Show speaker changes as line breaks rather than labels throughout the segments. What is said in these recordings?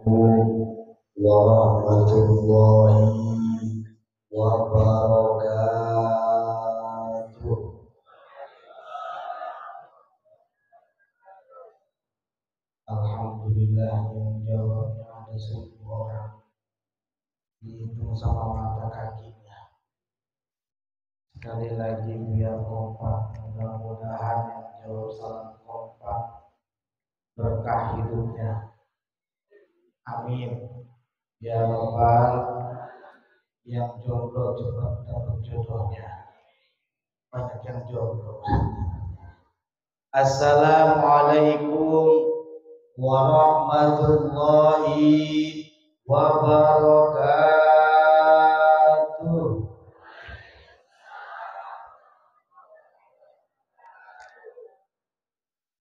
warahmatullahi wabarakatuh. Alhamdulillah yang jawabnya ada 1000 orang dihitung sama mata kakinya. Sekali lagi biar kompak, mudah-mudahan yang jawab salam kompak berkah hidupnya. Amin. Ya Rabbal, yang jomblo cepat dapat jodohnya. Banyak yang jomblo. Assalamualaikum warahmatullahi wabarakatuh.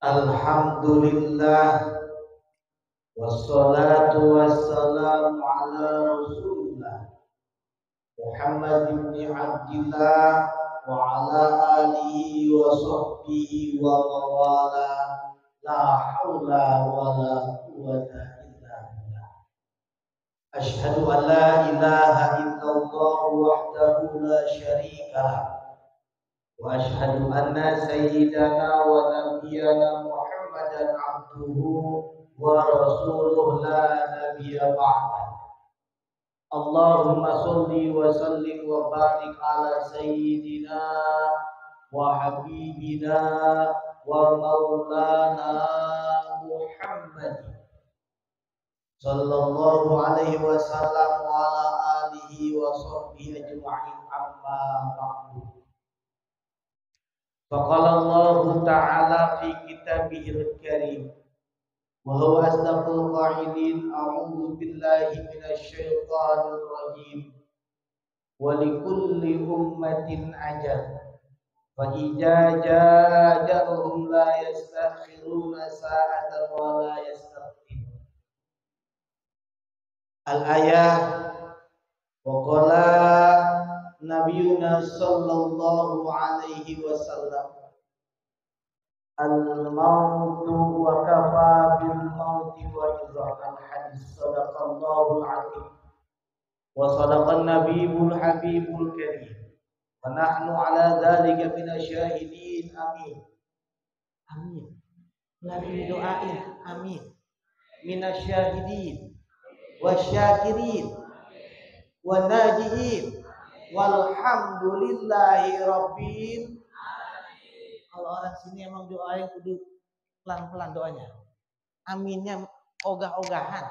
Alhamdulillah wassalatu wassalamu ala Rasulillah Muhammad bin Abdillah wa ala alihi wa sahbihi wa mawala la haula wa la quwwata illa billah. Asyhadu an la ilaha illallah wahdahu la syarika lah wa asyhadu anna sayyidana wa nabiyyana Muhammadan abduhu wa rasuluh la nabiyya ba'da. Allahumma salli wa sallim wa barik ala sayyidina wa habibina wa maulana Muhammad sallallahu alaihi wasallam wa ala alihi wa sahbihi ajma'in, amma ba'du. Faqala Allah ta'ala fi kitabihil karim wa huwa asdaqul qa'ilin, a'udzu billahi minasy syaithanir rajim. Wa likulli ummatin ajal fa idza jaa ajaluhum la yastakhiruna sa'atan wa la yastaqdimun. Al-ayah. Wa qala nabiyuna sallallahu alaihi wasallam, al-mautu wa kafa bil mauti wa izahal hadis. Sadaqallahul azim wa sadaqan nabiyul habibul karim wa nahnu ala dzalika minasyahidin. Amin. Amin. Nabi doain amin. Minasyahidin wasyakirin wa najiin walhamdulillahi rabbil. Kalau orang sini emang doain kudu pelan-pelan doanya. Aminnya ogah-ogahan.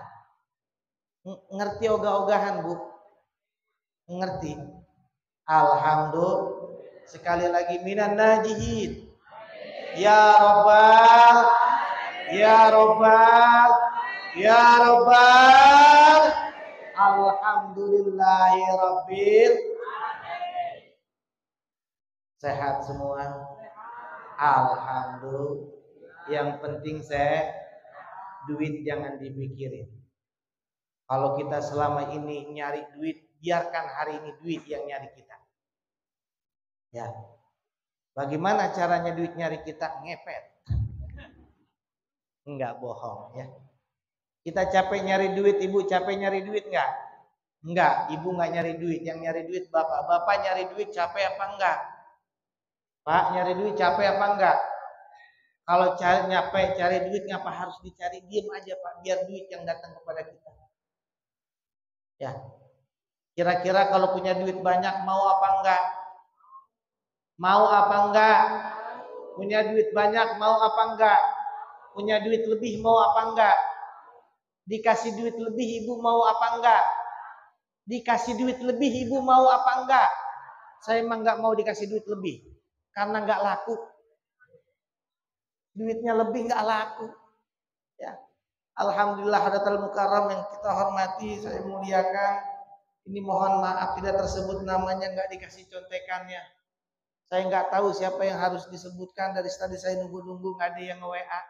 Ngerti ogah-ogahan, Bu? Ngerti? Alhamdulillah. Sekali lagi minan najihin. Ya Rabbal, ya Rabbal, ya Rabbal. Alhamdulillahi rabbil. Sehat semua? Alhamdulillah. Yang penting duit jangan dipikirin. Kalau kita selama ini nyari duit, biarkan hari ini duit yang nyari kita. Ya. Bagaimana caranya duit nyari kita? Ngepet. Enggak bohong ya. Kita capek nyari duit, Ibu capek nyari duit enggak? Enggak, Ibu enggak nyari duit, yang nyari duit Bapak. Bapak nyari duit capek apa enggak? Pak, nyari duit capek apa enggak? Kalau cari duit ngapa harus dicari? Diam aja Pak, biar duit yang datang kepada kita. Ya. Kira-kira kalau punya duit banyak mau apa enggak? Mau apa enggak? Punya duit banyak mau apa enggak? Punya duit lebih mau apa enggak? Dikasih duit lebih Ibu mau apa enggak? Dikasih duit lebih Ibu mau apa enggak? Saya emang enggak mau dikasih duit lebih karena enggak laku. Duitnya lebih enggak laku. Ya. Alhamdulillah hadatul mukarram yang kita hormati, saya muliakan. Ini mohon maaf tidak tersebut namanya, enggak dikasih contekannya. Saya enggak tahu siapa yang harus disebutkan, dari tadi saya nunggu-nunggu enggak ada yang nge-WA.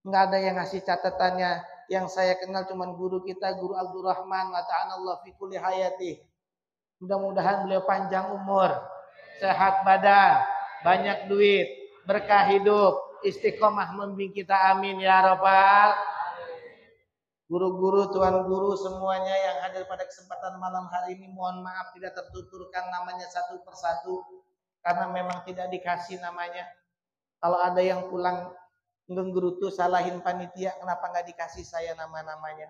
Enggak ada yang ngasih catatannya. Yang saya kenal cuman guru kita, Guru Abdul Rahman, mata'anallah fi kulli hayati. Mudah-mudahan beliau panjang umur, sehat badan, banyak duit, berkah hidup, istiqomah membimbing kita, amin ya rabbal. Guru-guru, tuan guru semuanya yang hadir pada kesempatan malam hari ini, mohon maaf tidak tertuturkan namanya satu persatu karena memang tidak dikasih namanya. Kalau ada yang pulang ngenggerutu salahin panitia, kenapa nggak dikasih saya nama-namanya?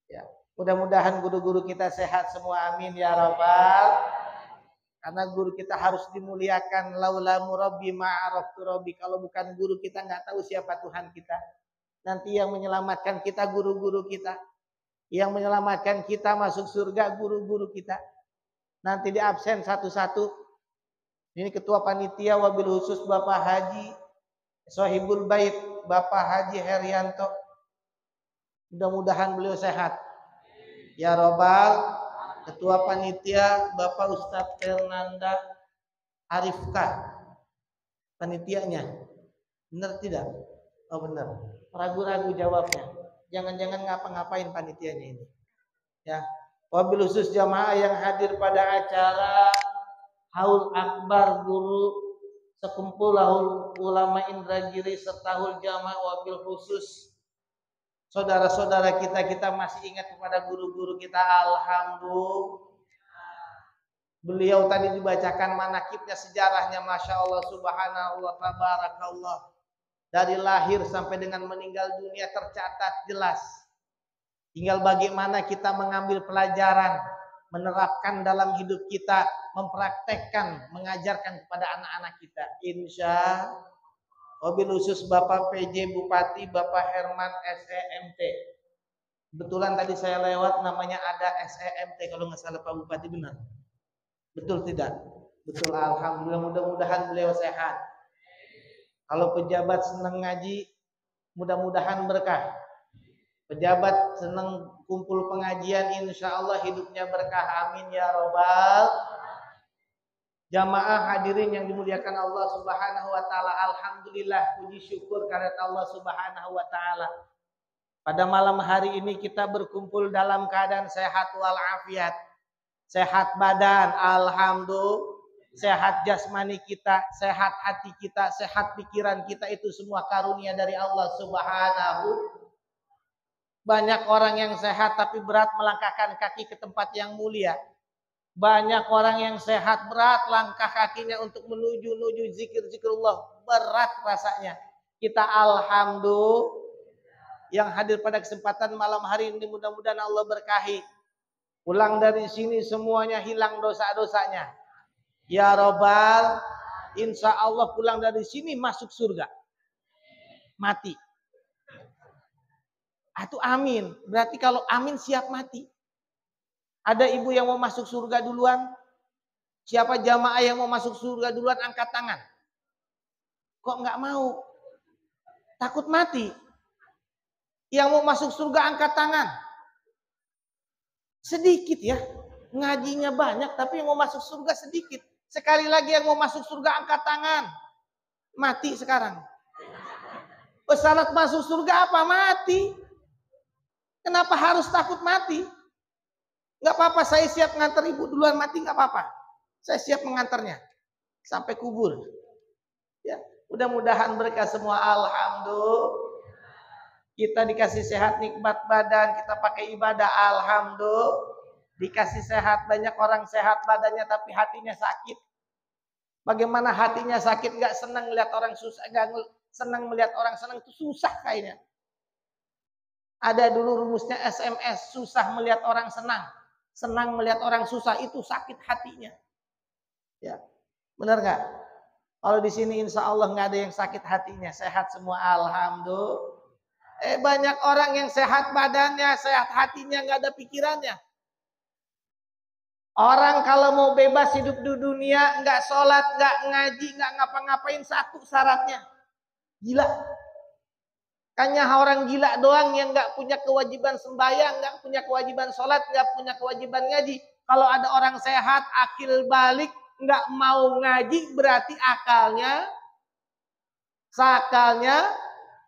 Ya, mudah-mudahan guru-guru kita sehat semua, amin ya rabbal. Karena guru kita harus dimuliakan. Laula murabbi ma'araftu rabbi. Kalau bukan guru kita nggak tahu siapa Tuhan kita. Nanti yang menyelamatkan kita guru-guru kita. Yang menyelamatkan kita masuk surga guru-guru kita. Nanti di absen satu-satu. Ini ketua panitia wabil khusus Bapak Haji Sohibul Bait, Bapak Haji Herianto. Mudah-mudahan beliau sehat. Ya Robbal. Ketua panitia Bapak Ustadz Fernanda Arifka. Panitianya. Benar tidak? Oh benar. Ragu-ragu jawabnya. Jangan-jangan ngapa-ngapain panitianya ini. Ya. Wabil khusus jamaah yang hadir pada acara Haul Akbar Guru Sekumpul Haul Ulama Indragiri serta Haul Jamaah wabil khusus saudara-saudara kita masih ingat kepada guru-guru kita. Alhamdulillah. Beliau tadi dibacakan manakibnya, sejarahnya, Masya Allah, Subhanallah, Tabarakallah. Dari lahir sampai dengan meninggal dunia tercatat jelas. Tinggal bagaimana kita mengambil pelajaran, menerapkan dalam hidup kita, mempraktekkan, mengajarkan kepada anak-anak kita. Insya wabil khusus Bapak PJ Bupati, Bapak Herman SEMT. Kebetulan tadi saya lewat namanya ada SEMT, kalau nggak salah Pak Bupati, benar? Betul tidak? Betul, alhamdulillah, mudah-mudahan beliau sehat. Kalau pejabat senang ngaji, mudah-mudahan berkah. Pejabat senang kumpul pengajian, insya Allah hidupnya berkah, amin ya robbal. Jamaah hadirin yang dimuliakan Allah Subhanahu wa taala, alhamdulillah, puji syukur kehadirat Allah Subhanahu wa taala. Pada malam hari ini kita berkumpul dalam keadaan sehat walafiat. Sehat badan, alhamdulillah. Sehat jasmani kita, sehat hati kita, sehat pikiran kita, itu semua karunia dari Allah Subhanahu. Banyak orang yang sehat tapi berat melangkahkan kaki ke tempat yang mulia. Banyak orang yang sehat berat langkah kakinya untuk menuju zikir-zikrullah, berat rasanya. Kita alhamdulillah yang hadir pada kesempatan malam hari ini, mudah-mudahan Allah berkahi. Pulang dari sini semuanya hilang dosa-dosanya. Ya Robbal, insya Allah pulang dari sini masuk surga. Mati. Atau amin. Berarti kalau amin siap mati. Ada ibu yang mau masuk surga duluan? Siapa jamaah yang mau masuk surga duluan, angkat tangan. Kok nggak mau? Takut mati. Yang mau masuk surga angkat tangan. Sedikit ya. Ngajinya banyak tapi yang mau masuk surga sedikit. Sekali lagi yang mau masuk surga angkat tangan. Mati sekarang. Syarat masuk surga apa? Mati. Kenapa harus takut mati? Gak apa-apa, saya siap ngantar ibu duluan mati, gak apa-apa. Saya siap mengantarnya sampai kubur. Ya, mudah-mudahan berkah semua, alhamdulillah. Kita dikasih sehat, nikmat badan, kita pakai ibadah, alhamdulillah. Dikasih sehat, banyak orang sehat badannya tapi hatinya sakit. Bagaimana hatinya sakit? Gak senang melihat orang susah, gak senang melihat orang senang, itu susah kayaknya. Ada dulu rumusnya SMS, susah melihat orang senang. Senang melihat orang susah, itu sakit hatinya. Ya, benar nggak? Kalau di sini insya Allah nggak ada yang sakit hatinya, sehat semua, alhamdulillah. Banyak orang yang sehat badannya, sehat hatinya, nggak ada pikirannya. Orang kalau mau bebas hidup di dunia, nggak sholat, nggak ngaji, nggak ngapa-ngapain, satu syaratnya, gila. Hanya orang gila doang yang nggak punya kewajiban sembahyang, nggak punya kewajiban sholat, nggak punya kewajiban ngaji. Kalau ada orang sehat, akil balik, nggak mau ngaji, berarti akalnya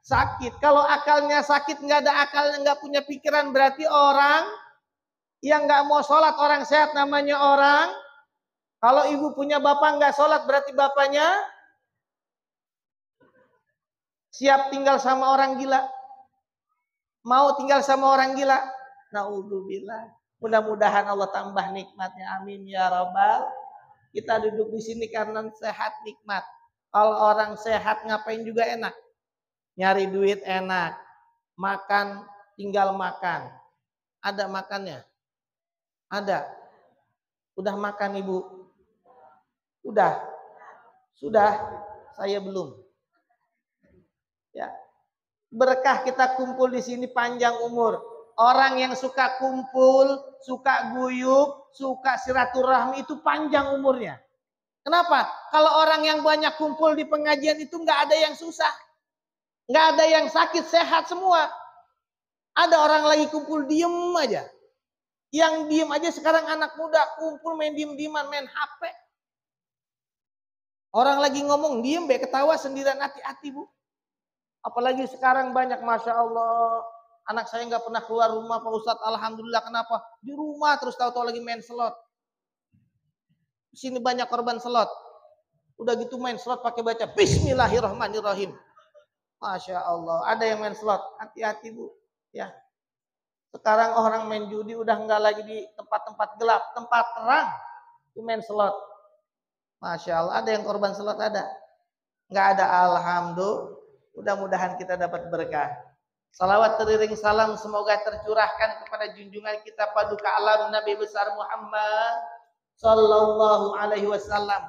sakit. Kalau akalnya sakit, nggak ada akalnya, nggak punya pikiran, berarti orang yang nggak mau sholat, orang sehat namanya orang. Kalau ibu punya bapak nggak sholat, berarti bapaknya siap tinggal sama orang gila. Mau tinggal sama orang gila? Naudzubillah. Mudah-mudahan Allah tambah nikmatnya. Amin ya rabbal. Kita duduk di sini karena sehat nikmat. Kalau orang sehat ngapain juga enak. Nyari duit enak. Makan tinggal makan. Ada makannya? Ada. Udah makan Ibu? Udah. Sudah. Saya belum. Ya. Berkah kita kumpul di sini panjang umur. Orang yang suka kumpul, suka guyup, suka silaturahmi itu panjang umurnya. Kenapa? Kalau orang yang banyak kumpul di pengajian itu nggak ada yang susah. Nggak ada yang sakit, sehat semua. Ada orang lagi kumpul diem aja. Yang diem aja sekarang anak muda kumpul main diem-dieman, main HP. Orang lagi ngomong diem, ketawa sendirian, hati-hati Bu. Apalagi sekarang banyak, Masya Allah. Anak saya nggak pernah keluar rumah Pak Ustadz. Alhamdulillah, kenapa? Di rumah terus tahu-tahu lagi main slot. Di sini banyak korban slot. Udah gitu main slot pakai baca Bismillahirrahmanirrahim. Masya Allah. Ada yang main slot. Hati-hati Bu. Ya. Sekarang orang main judi udah nggak lagi di tempat-tempat gelap, tempat terang. Itu main slot. Masya Allah. Ada yang korban slot ada? Nggak ada. Alhamdulillah. Mudah-mudahan kita dapat berkah. Salawat teriring salam semoga tercurahkan kepada junjungan kita paduka alam Nabi besar Muhammad sallallahu alaihi wasallam.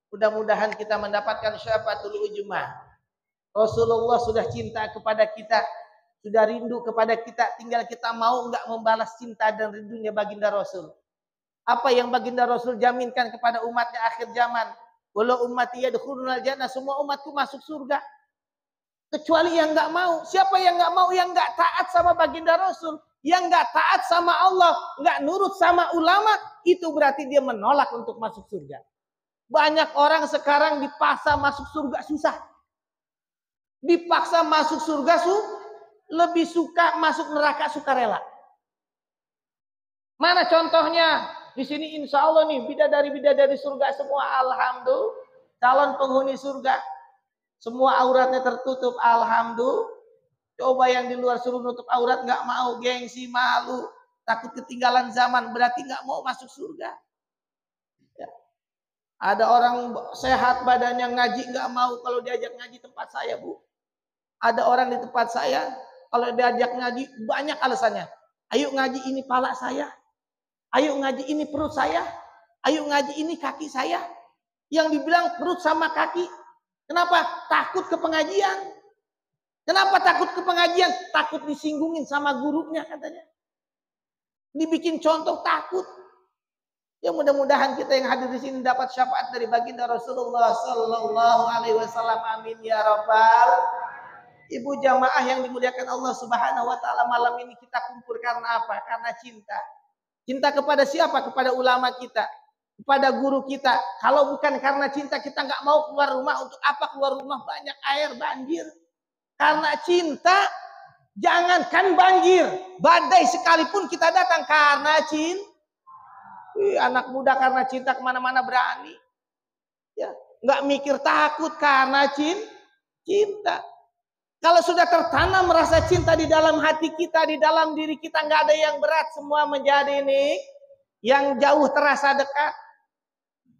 Mudah-mudahan kita mendapatkan syafaatul ujmah. Rasulullah sudah cinta kepada kita, sudah rindu kepada kita, tinggal kita mau enggak membalas cinta dan rindunya baginda Rasul. Apa yang baginda Rasul jaminkan kepada umatnya akhir zaman? Walau ummati yadkhulunal jannah, semua umatku masuk surga. Kecuali yang nggak mau. Siapa yang nggak mau? Yang nggak taat sama baginda Rasul, yang nggak taat sama Allah, nggak nurut sama ulama, itu berarti dia menolak untuk masuk surga. Banyak orang sekarang dipaksa masuk surga susah. Dipaksa masuk surga lebih suka masuk neraka sukarela. Mana contohnya? Di sini insya Allah nih bidadari surga semua, alhamdulillah, calon penghuni surga. Semua auratnya tertutup, alhamdulillah. Coba yang di luar suruh nutup aurat nggak mau, gengsi, malu, takut ketinggalan zaman, berarti nggak mau masuk surga. Ya. Ada orang sehat badannya ngaji nggak mau kalau diajak ngaji tempat saya Bu. Ada orang di tempat saya kalau diajak ngaji banyak alasannya. Ayo ngaji ini pala saya, ayo ngaji ini perut saya, ayo ngaji ini kaki saya. Yang dibilang perut sama kaki. Kenapa? Takut ke pengajian. Kenapa takut ke pengajian? Takut disinggungin sama gurunya katanya. Dibikin contoh takut. Ya mudah-mudahan kita yang hadir di sini dapat syafaat dari baginda Rasulullah sallallahu alaihi wasallam. Amin ya rabbal. Ibu jamaah yang dimuliakan Allah Subhanahu wa taala, malam ini kita kumpul karena apa? Karena cinta. Cinta kepada siapa? Kepada ulama kita. Kepada guru kita. Kalau bukan karena cinta kita nggak mau keluar rumah. Untuk apa keluar rumah? Banyak air, banjir. Karena cinta, jangankan banjir, badai sekalipun kita datang karena cinta. Anak muda karena cinta kemana-mana berani. Ya, nggak mikir takut karena cinta. Kalau sudah tertanam rasa cinta di dalam hati kita, di dalam diri kita, nggak ada yang berat, semua menjadi nih. Yang jauh terasa dekat.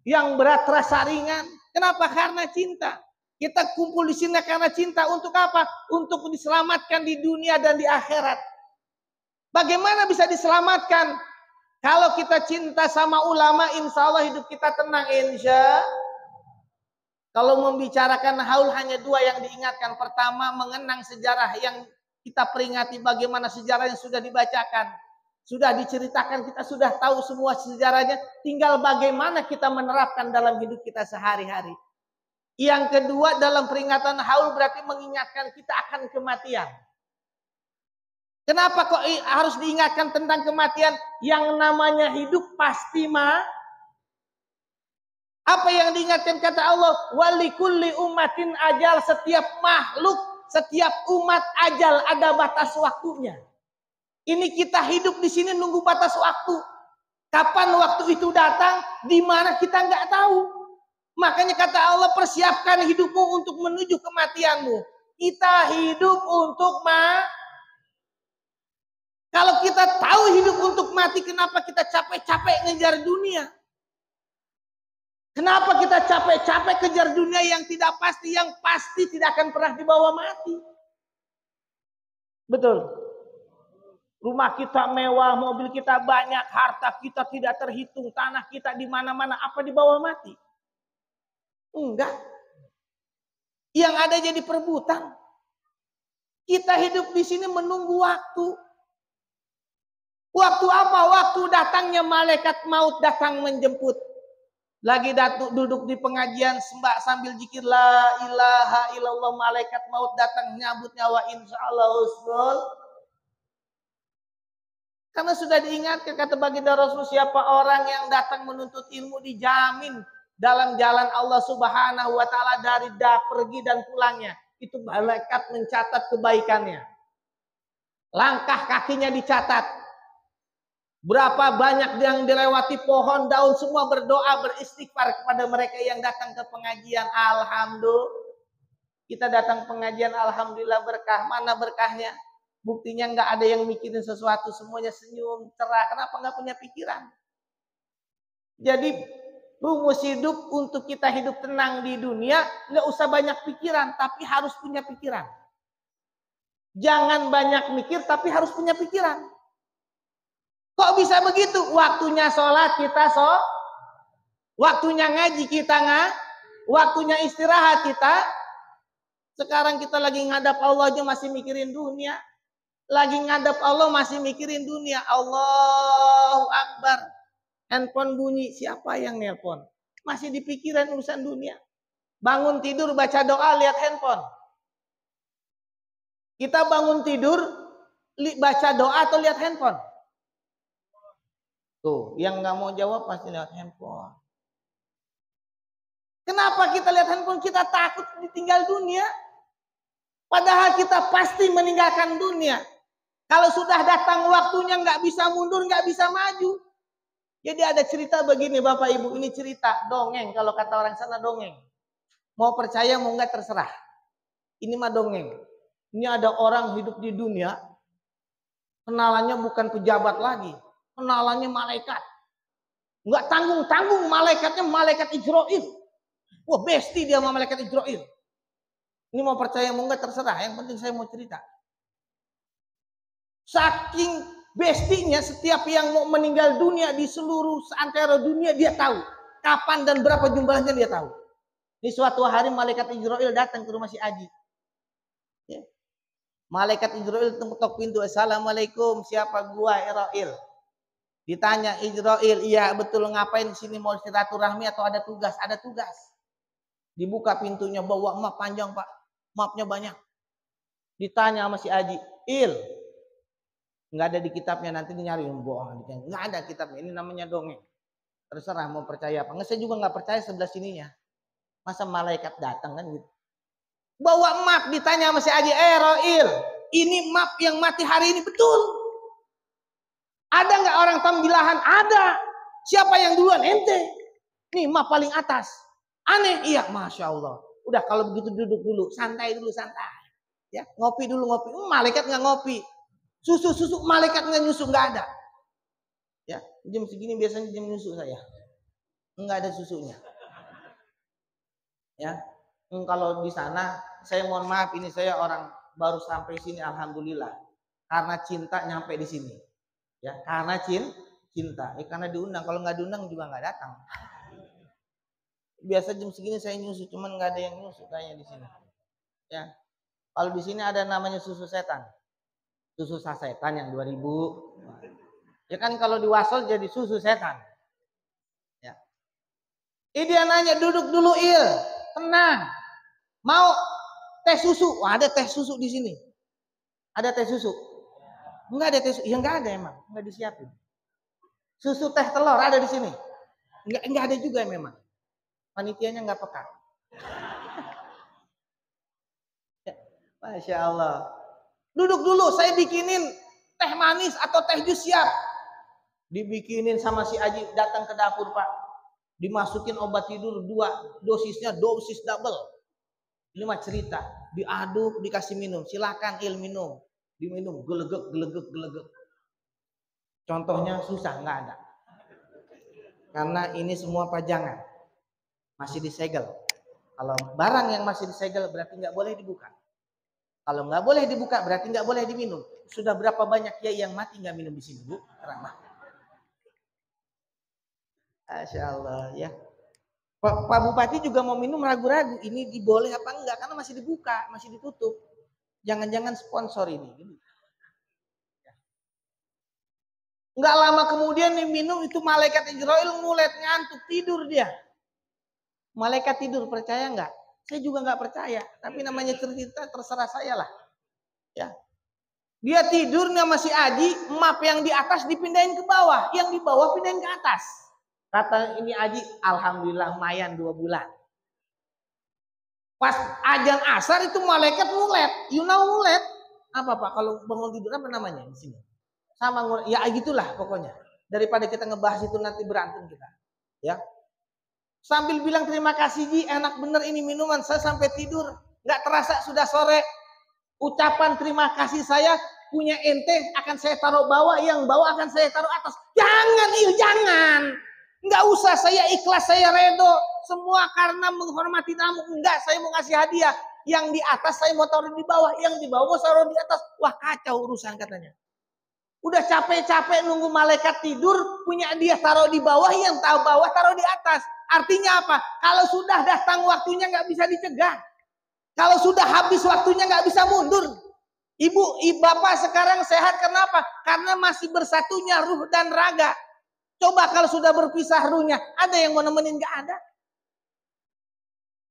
Yang berat terasa ringan. Kenapa? Karena cinta. Kita kumpul di sini karena cinta. Untuk apa? Untuk diselamatkan di dunia dan di akhirat. Bagaimana bisa diselamatkan? Kalau kita cinta sama ulama, insya Allah hidup kita tenang. Insya. Kalau membicarakan haul hanya dua yang diingatkan. Pertama, mengenang sejarah yang kita peringati. Bagaimana sejarah yang sudah dibacakan. Sudah diceritakan, kita sudah tahu semua sejarahnya. Tinggal bagaimana kita menerapkan dalam hidup kita sehari-hari. Yang kedua, dalam peringatan haul berarti mengingatkan kita akan kematian. Kenapa kok harus diingatkan tentang kematian? Yang namanya hidup pasti Apa yang diingatkan kata Allah? Walikulli ummatin ajal. Setiap makhluk, setiap umat ajal ada batas waktunya. Ini kita hidup di sini nunggu batas waktu. Kapan waktu itu datang, di mana kita nggak tahu. Makanya kata Allah, persiapkan hidupmu untuk menuju kematianmu. Kita hidup untuk kita tahu hidup untuk mati, kenapa kita capek-capek ngejar dunia? Kenapa kita capek-capek kejar dunia yang tidak pasti, yang pasti tidak akan pernah dibawa mati? Betul. Rumah kita mewah, mobil kita banyak, harta kita tidak terhitung, tanah kita di mana-mana, apa dibawa mati? Enggak. Yang ada jadi perebutan. Kita hidup di sini menunggu waktu. Waktu apa? Waktu datangnya malaikat maut datang menjemput. Lagi duduk di pengajian sambil zikir la ilaha illallah, malaikat maut datang nyambut nyawa, insyaallah husnul. Karena sudah diingatkan kata baginda Rasul, siapa orang yang datang menuntut ilmu dijamin dalam jalan Allah Subhanahu wa taala dari pergi dan pulangnya. Itu malaikat mencatat kebaikannya. Langkah kakinya dicatat. Berapa banyak yang dilewati pohon, daun, semua berdoa, beristighfar kepada mereka yang datang ke pengajian. Alhamdulillah. Kita datang pengajian, alhamdulillah berkah. Mana berkahnya? Buktinya nggak ada yang mikirin sesuatu, semuanya senyum, cerah. Kenapa nggak punya pikiran? Jadi rumus hidup untuk kita hidup tenang di dunia, nggak usah banyak pikiran, tapi harus punya pikiran. Jangan banyak mikir, tapi harus punya pikiran. Kok bisa begitu? Waktunya sholat kita waktunya ngaji kita waktunya istirahat kita. Sekarang kita lagi ngadap Allah aja masih mikirin dunia. Lagi ngadap Allah masih mikirin dunia. Allahu Akbar. Handphone bunyi, siapa yang nelpon? Masih dipikiran urusan dunia. Bangun tidur baca doa, lihat handphone. Kita bangun tidur baca doa atau lihat handphone? Tuh, yang nggak mau jawab pasti lihat handphone. Kenapa kita lihat handphone? Kita takut ditinggal dunia. Padahal kita pasti meninggalkan dunia. Kalau sudah datang waktunya nggak bisa mundur, nggak bisa maju. Jadi ada cerita begini Bapak Ibu, ini cerita dongeng, kalau kata orang sana dongeng. Mau percaya mau nggak terserah. Ini mah dongeng. Ini ada orang hidup di dunia, kenalannya bukan pejabat lagi, kenalannya malaikat. Nggak tanggung-tanggung malaikatnya, malaikat Israil. Wah besti dia sama malaikat Israil. Ini mau percaya mau nggak terserah, yang penting saya mau cerita. Saking bestinya, setiap yang mau meninggal dunia di seluruh seantero dunia dia tahu. Kapan dan berapa jumlahnya dia tahu. Ini suatu hari malaikat Israil datang ke rumah si Aji. Ya. Malaikat Israil ketok pintu. Assalamualaikum, siapa gua? Israil. Ditanya Israil, iya betul, ngapain di sini, mau silaturahmi atau ada tugas? Ada tugas. Dibuka pintunya, bawa map panjang Pak. Mapnya banyak. Ditanya sama si Aji, nggak ada di kitabnya, nanti nyari bohong. Nggak ada kitabnya, ini namanya dongeng. Terserah mau percaya apa. Nggak, saya juga nggak percaya sebelah sininya. Masa malaikat datang kan gitu. Bawa map, ditanya sama si Aji, Roil, ini map yang mati hari ini betul? Ada nggak orang tambilahan? Ada. Siapa yang duluan? Ente. Nih map paling atas. Aneh, iya, masya Allah. Udah kalau begitu duduk dulu, santai dulu, santai. Ya, ngopi dulu ngopi. Malaikat nggak ngopi. Susu malaikat nggak nyusu, nggak ada. Ya, jam segini biasanya jam nyusu saya. Nggak ada susunya. Ya, kalau di sana saya mohon maaf, ini saya orang baru sampai sini, alhamdulillah. Karena cinta nyampe di sini. Ya, karena cinta. Karena diundang, kalau nggak diundang juga nggak datang. Biasa jam segini saya nyusu, cuman nggak ada yang nyusu kayaknya di sini. Ya, kalau di sini ada namanya susu setan. Susu sasetan yang 2000. Ya kan kalau di wasol jadi susu setan. Ya. Dia nanya, duduk dulu tenang. Mau teh susu? Wah, ada teh susu di sini. Ada teh susu? Enggak ada teh susu. Ya enggak ada emang, enggak disiapin. Susu teh telur ada di sini? Enggak ada juga memang. Panitianya enggak peka. Masya Allah. Duduk dulu, saya bikinin teh manis atau teh jus siap. Dibikinin sama si Aji, datang ke dapur Pak. Dimasukin obat tidur 2, dosisnya dosis double. Ini mah cerita. Diaduk, dikasih minum. Silakan minum. Diminum, gelegek. Contohnya susah, nggak ada. Karena ini semua pajangan. Masih disegel. Kalau barang yang masih disegel berarti nggak boleh dibuka. Kalau nggak boleh dibuka berarti nggak boleh diminum. Sudah berapa banyak kiai yang mati nggak minum di sini, Bu? Ramah. Masya Allah ya. Pak Bupati juga mau minum ragu-ragu. Ini diboleh apa enggak? Karena masih dibuka, masih ditutup. Jangan-jangan sponsor ini. Enggak lama kemudian nih minum itu malaikat Israel ngulet ngantuk tidur dia. Malaikat tidur, percaya enggak? Saya juga enggak percaya. Tapi namanya cerita terserah saya lah. Ya. Dia tidurnya masih Aji, map yang di atas dipindahin ke bawah, yang di bawah pindahin ke atas. Kata ini Aji, alhamdulillah lumayan 2 bulan. Pas ajan asar itu malaikat ngulet, ngulet. Apa Pak? Kalau bangun tidur apa namanya di sini? Sama ngulet, ya gitulah pokoknya. Daripada kita ngebahas itu nanti berantem kita. Ya. Sambil bilang terima kasih Ji, enak bener ini minuman, saya sampai tidur. Nggak terasa sudah sore. Ucapan terima kasih saya punya ente akan saya taruh bawah, yang bawah akan saya taruh atas. Jangan, jangan. Nggak usah, saya ikhlas, saya redo. Semua karena menghormati tamu. Enggak, saya mau kasih hadiah. Yang di atas saya mau taruh di bawah, yang di bawah mau taruh di atas. Wah kacau urusan katanya. Udah capek-capek nunggu malaikat tidur, punya dia taruh di bawah, yang tahu bawah taruh di atas. Artinya apa? Kalau sudah datang waktunya nggak bisa dicegah. Kalau sudah habis waktunya nggak bisa mundur. Ibu, bapak sekarang sehat kenapa? Karena masih bersatunya ruh dan raga. Coba kalau sudah berpisah ruhnya, ada yang mau nemenin? Nggak ada.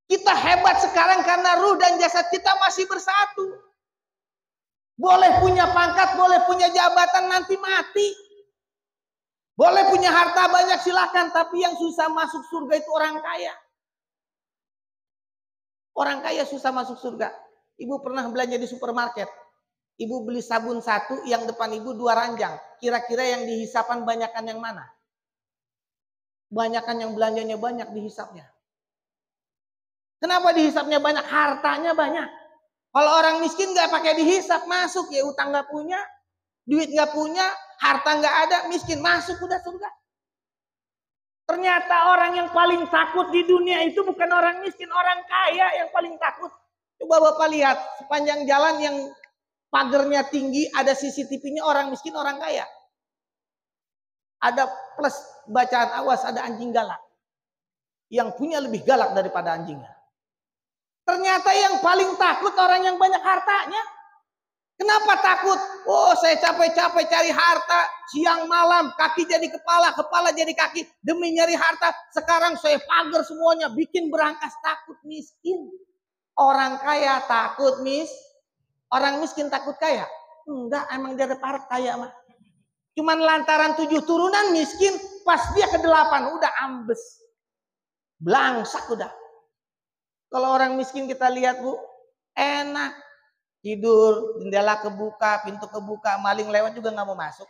Kita hebat sekarang karena ruh dan jasad kita masih bersatu. Boleh punya pangkat, boleh punya jabatan, nanti mati. Boleh punya harta banyak silakan, tapi yang susah masuk surga itu orang kaya. Orang kaya susah masuk surga. Ibu pernah belanja di supermarket. Ibu beli sabun 1, yang depan ibu 2 ranjang. Kira-kira yang dihisapkan banyakan yang mana? Banyakan yang belanjanya banyak dihisapnya. Kenapa dihisapnya banyak? Hartanya banyak. Kalau orang miskin nggak pakai dihisap, masuk ya utang nggak punya, duit nggak punya, harta nggak ada, miskin masuk udah surga. Ternyata orang yang paling takut di dunia itu bukan orang miskin, orang kaya yang paling takut. Coba Bapak lihat sepanjang jalan yang pagernya tinggi, ada CCTV-nya orang miskin, orang kaya. Ada plus bacaan awas, ada anjing galak. Yang punya lebih galak daripada anjingnya. Ternyata yang paling takut orang yang banyak hartanya. Kenapa takut? Oh, saya capek-capek cari harta, siang malam, kaki jadi kepala, kepala jadi kaki, demi nyari harta. Sekarang saya pagar semuanya, bikin berangkas, takut miskin. Orang kaya takut orang miskin takut kaya? Enggak, emang dia ada parah kaya mah. Cuman lantaran 7 turunan miskin, pas dia ke-8 udah ambes. Blangsak udah. Kalau orang miskin kita lihat Bu, enak. Tidur, jendela kebuka, pintu kebuka, maling lewat juga nggak mau masuk.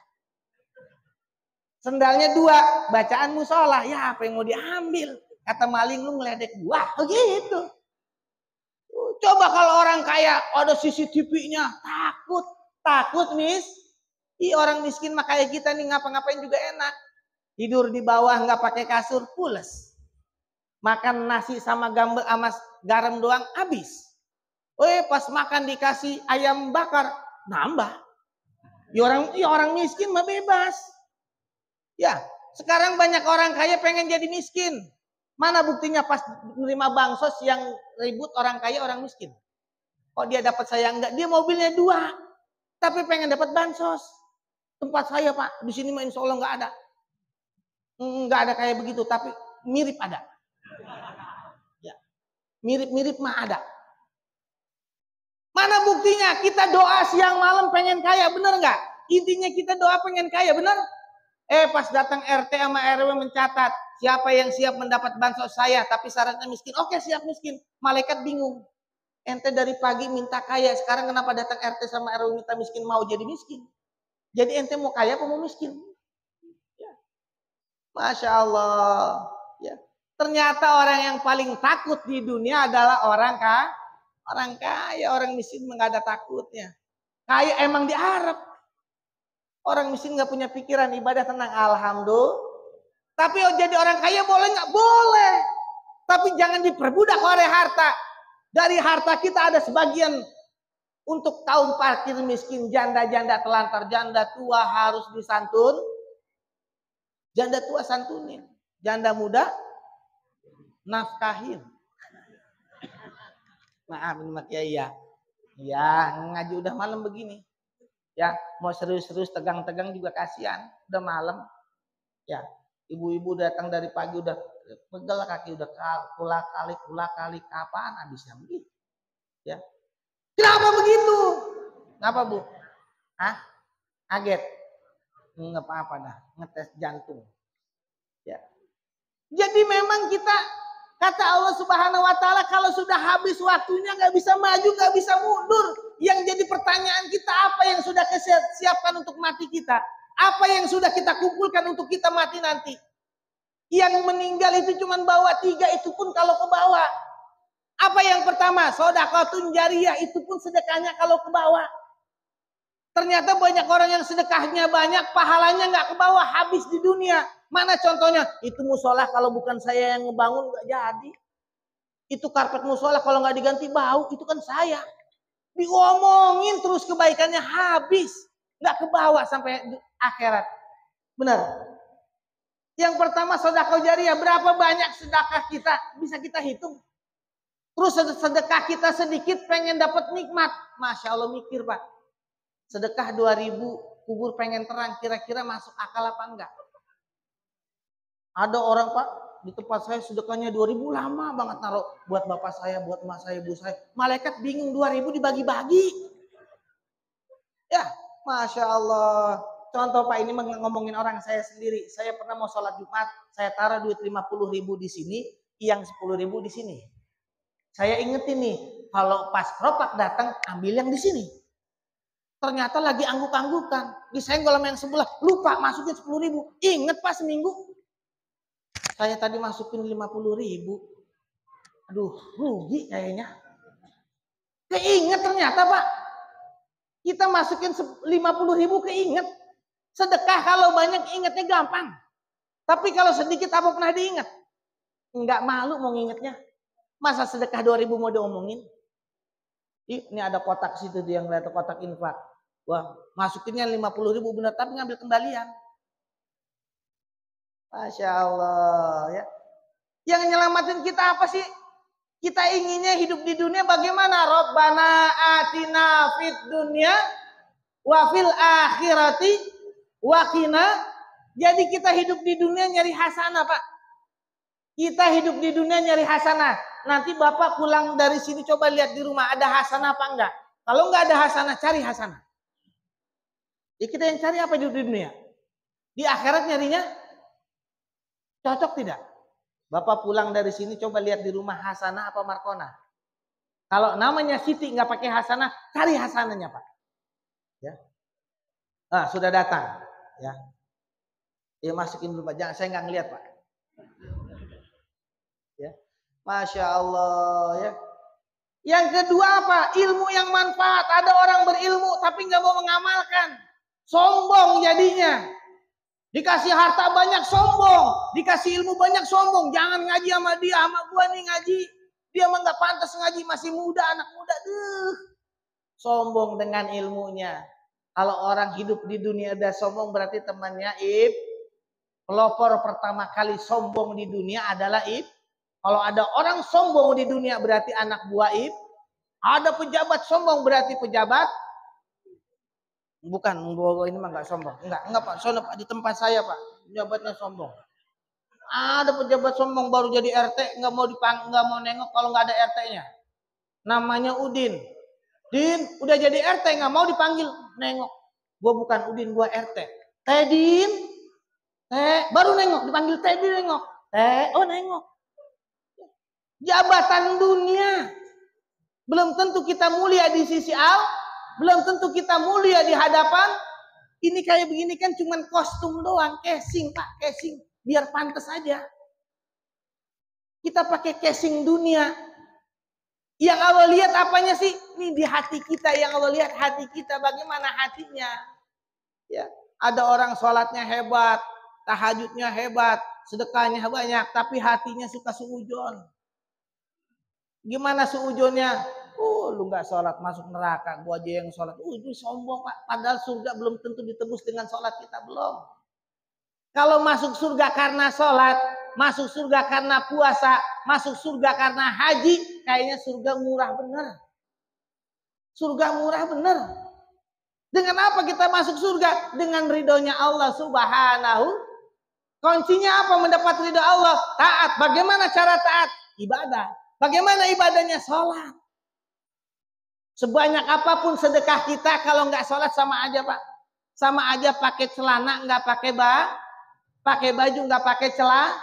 Sendalnya 2, bacaan musola, ya apa yang mau diambil? Kata maling, lu ngeledek gua, begitu. Coba kalau orang kaya ada CCTV-nya, takut orang miskin mah kayak kita nih ngapa-ngapain juga enak. Tidur di bawah nggak pakai kasur, pules. Makan nasi sama garam doang habis. Pas makan dikasih ayam bakar, nambah. Ya orang miskin mah bebas. Ya, sekarang banyak orang kaya pengen jadi miskin. Mana buktinya pas menerima bansos yang ribut orang kaya, orang miskin. Kok dia dapat saya enggak? Dia mobilnya 2, tapi pengen dapat bansos. Tempat saya Pak, di sini mah insya Allah nggak ada. Nggak ada kayak begitu, tapi mirip ada. Ya, mirip-mirip mah ada. Mana buktinya? Kita doa siang malam pengen kaya, bener nggak? Intinya kita doa pengen kaya, bener? Pas datang RT sama RW mencatat, siapa yang siap mendapat bansos saya, tapi syaratnya miskin. Oke, siap miskin. Malaikat bingung. Ente dari pagi minta kaya, sekarang kenapa datang RT sama RW minta miskin, mau jadi miskin? Jadi ente mau kaya apa mau miskin? Ya. Masya Allah. Ya. Ternyata orang yang paling takut di dunia adalah orang kaya, orang miskin nggak ada takutnya. Kaya emang diharap. Orang miskin nggak punya pikiran ibadah tenang, alhamdulillah. Tapi jadi orang kaya boleh nggak? Boleh. Tapi jangan diperbudak oleh harta. Dari harta kita ada sebagian untuk kaum fakir miskin, janda-janda telantar, janda tua harus disantun. Janda tua santunin. Janda muda nafkahin. Maaf ini Mak Kiai ya. Ya, ngaji udah malam begini. Ya, mau serius-serius tegang-tegang juga kasihan. Udah malam. Ya, ibu-ibu datang dari pagi udah pegel kaki, udah kula kali kapan habisnya begitu. Ya. Kenapa begitu? Kenapa, Bu? Hah? Kaget. Enggak apa-apa dah, ngetes jantung. Ya. Jadi memang kita kata Allah Subhanahu wa taala kalau sudah habis waktunya nggak bisa maju, nggak bisa mundur. Yang jadi pertanyaan kita apa yang sudah siapkan untuk mati kita? Apa yang sudah kita kumpulkan untuk kita mati nanti? Yang meninggal itu cuma bawa 3, itu pun kalau ke bawah. Apa yang pertama? Sedekahun jariyah, itu pun sedekahnya kalau ke bawah. Ternyata banyak orang yang sedekahnya banyak, pahalanya nggak ke bawah, habis di dunia. Mana contohnya? Itu musola kalau bukan saya yang ngebangun nggak jadi. Itu karpet musola kalau nggak diganti bau, itu kan saya. Diomongin terus kebaikannya habis, nggak ke bawah sampai akhirat. Benar. Yang pertama sedekah jariyah, berapa banyak sedekah kita bisa kita hitung. Terus sedekah kita sedikit pengen dapat nikmat, masya Allah mikir Pak. Sedekah 2.000 kubur pengen terang, kira-kira masuk akal apa enggak? Ada orang Pak di tempat saya sedekahnya 2.000 lama banget naruh buat bapak saya, buat emak saya, ibu saya. Malaikat bingung 2.000 dibagi-bagi. Ya, masya Allah. Contoh Pak ini ngomongin orang saya sendiri. Saya pernah mau sholat Jumat, saya taruh duit 50.000 di sini, yang 10.000 di sini. Saya ingetin nih, kalau pas keropak datang ambil yang di sini. Ternyata lagi angguk-anggukan, disenggol sama yang sebelah, lupa masukin 10.000. Ingat pas seminggu, saya tadi masukin 50.000. Aduh, rugi kayaknya. Keinget ternyata Pak, kita masukin 50.000 keinget. Sedekah kalau banyak ingatnya gampang. Tapi kalau sedikit apa pernah diingat? Enggak malu mau ngingetnya. Masa sedekah 2.000 mau diomongin? Ini ada kotak situ dia yang lihat kotak infak. Wah, masukinnya 50.000 benar tapi ngambil kembalian. Masya Allah ya. Yang nyelamatin kita apa sih? Kita inginnya hidup di dunia bagaimana? Rabbana atina fid dunya wa fil akhirati wa qina. Jadi kita hidup di dunia nyari hasanah Pak. Kita hidup di dunia nyari hasanah. Nanti Bapak pulang dari sini coba lihat di rumah ada hasanah apa enggak. Kalau enggak ada hasanah, cari hasanah. Ya kita yang cari apa di dunia? Di akhirat nyarinya cocok tidak? Bapak pulang dari sini coba lihat di rumah hasanah apa markona. Kalau namanya Siti nggak pakai hasanah, cari hasanahnya Pak. Ya. Nah, sudah datang. Ya. Ya masukin dulu Pak. Jangan, saya nggak ngeliat Pak. Ya. Masya Allah ya. Yang kedua apa? Ilmu yang manfaat. Ada orang berilmu tapi nggak mau mengamalkan. Sombong jadinya. Dikasih harta banyak sombong, dikasih ilmu banyak sombong. Jangan ngaji sama dia, sama gua nih ngaji. Dia mah nggak pantas ngaji, masih muda, anak muda. Sombong dengan ilmunya. Kalau orang hidup di dunia udah sombong berarti temannya pelopor pertama kali sombong di dunia adalah Kalau ada orang sombong di dunia berarti anak buah Ada pejabat sombong berarti pejabat. Bukan, ini mah nggak sombong. Enggak Pak. Soalnya Pak di tempat saya Pak, pejabatnya sombong. Ada pejabat sombong baru jadi RT nggak mau nengok kalau nggak ada RT-nya. Namanya Udin. Din, udah jadi RT nggak mau dipanggil nengok. Gua bukan Udin, gua RT. Din, baru nengok dipanggil Din nengok. Nengok. Jabatan dunia. Belum tentu kita mulia di sisi Allah. Belum tentu kita mulia di hadapan. Ini kayak begini kan cuman kostum doang. Casing Pak, casing. Biar pantas aja. Kita pakai casing dunia. Yang Allah lihat apanya sih? Ini di hati kita yang Allah lihat hati kita. Bagaimana hatinya. Ya. Ada orang sholatnya hebat, tahajudnya hebat, sedekahnya banyak, tapi hatinya suka suudzon. Gimana suudzonnya? Lu nggak sholat masuk neraka, gua aja yang sholat. Itu sombong Pak. Padahal surga belum tentu ditebus dengan sholat kita, belum. Kalau masuk surga karena sholat, masuk surga karena puasa, masuk surga karena haji, kayaknya surga murah bener. Surga murah bener. Dengan apa kita masuk surga? Dengan ridhonya Allah Subhanahu. Kuncinya apa mendapat ridho Allah? Taat. Bagaimana cara taat? Ibadah. Bagaimana ibadahnya? Sholat. Sebanyak apapun sedekah kita, kalau nggak sholat sama aja Pak. Sama aja pakai celana nggak pakai baju nggak pakai celana.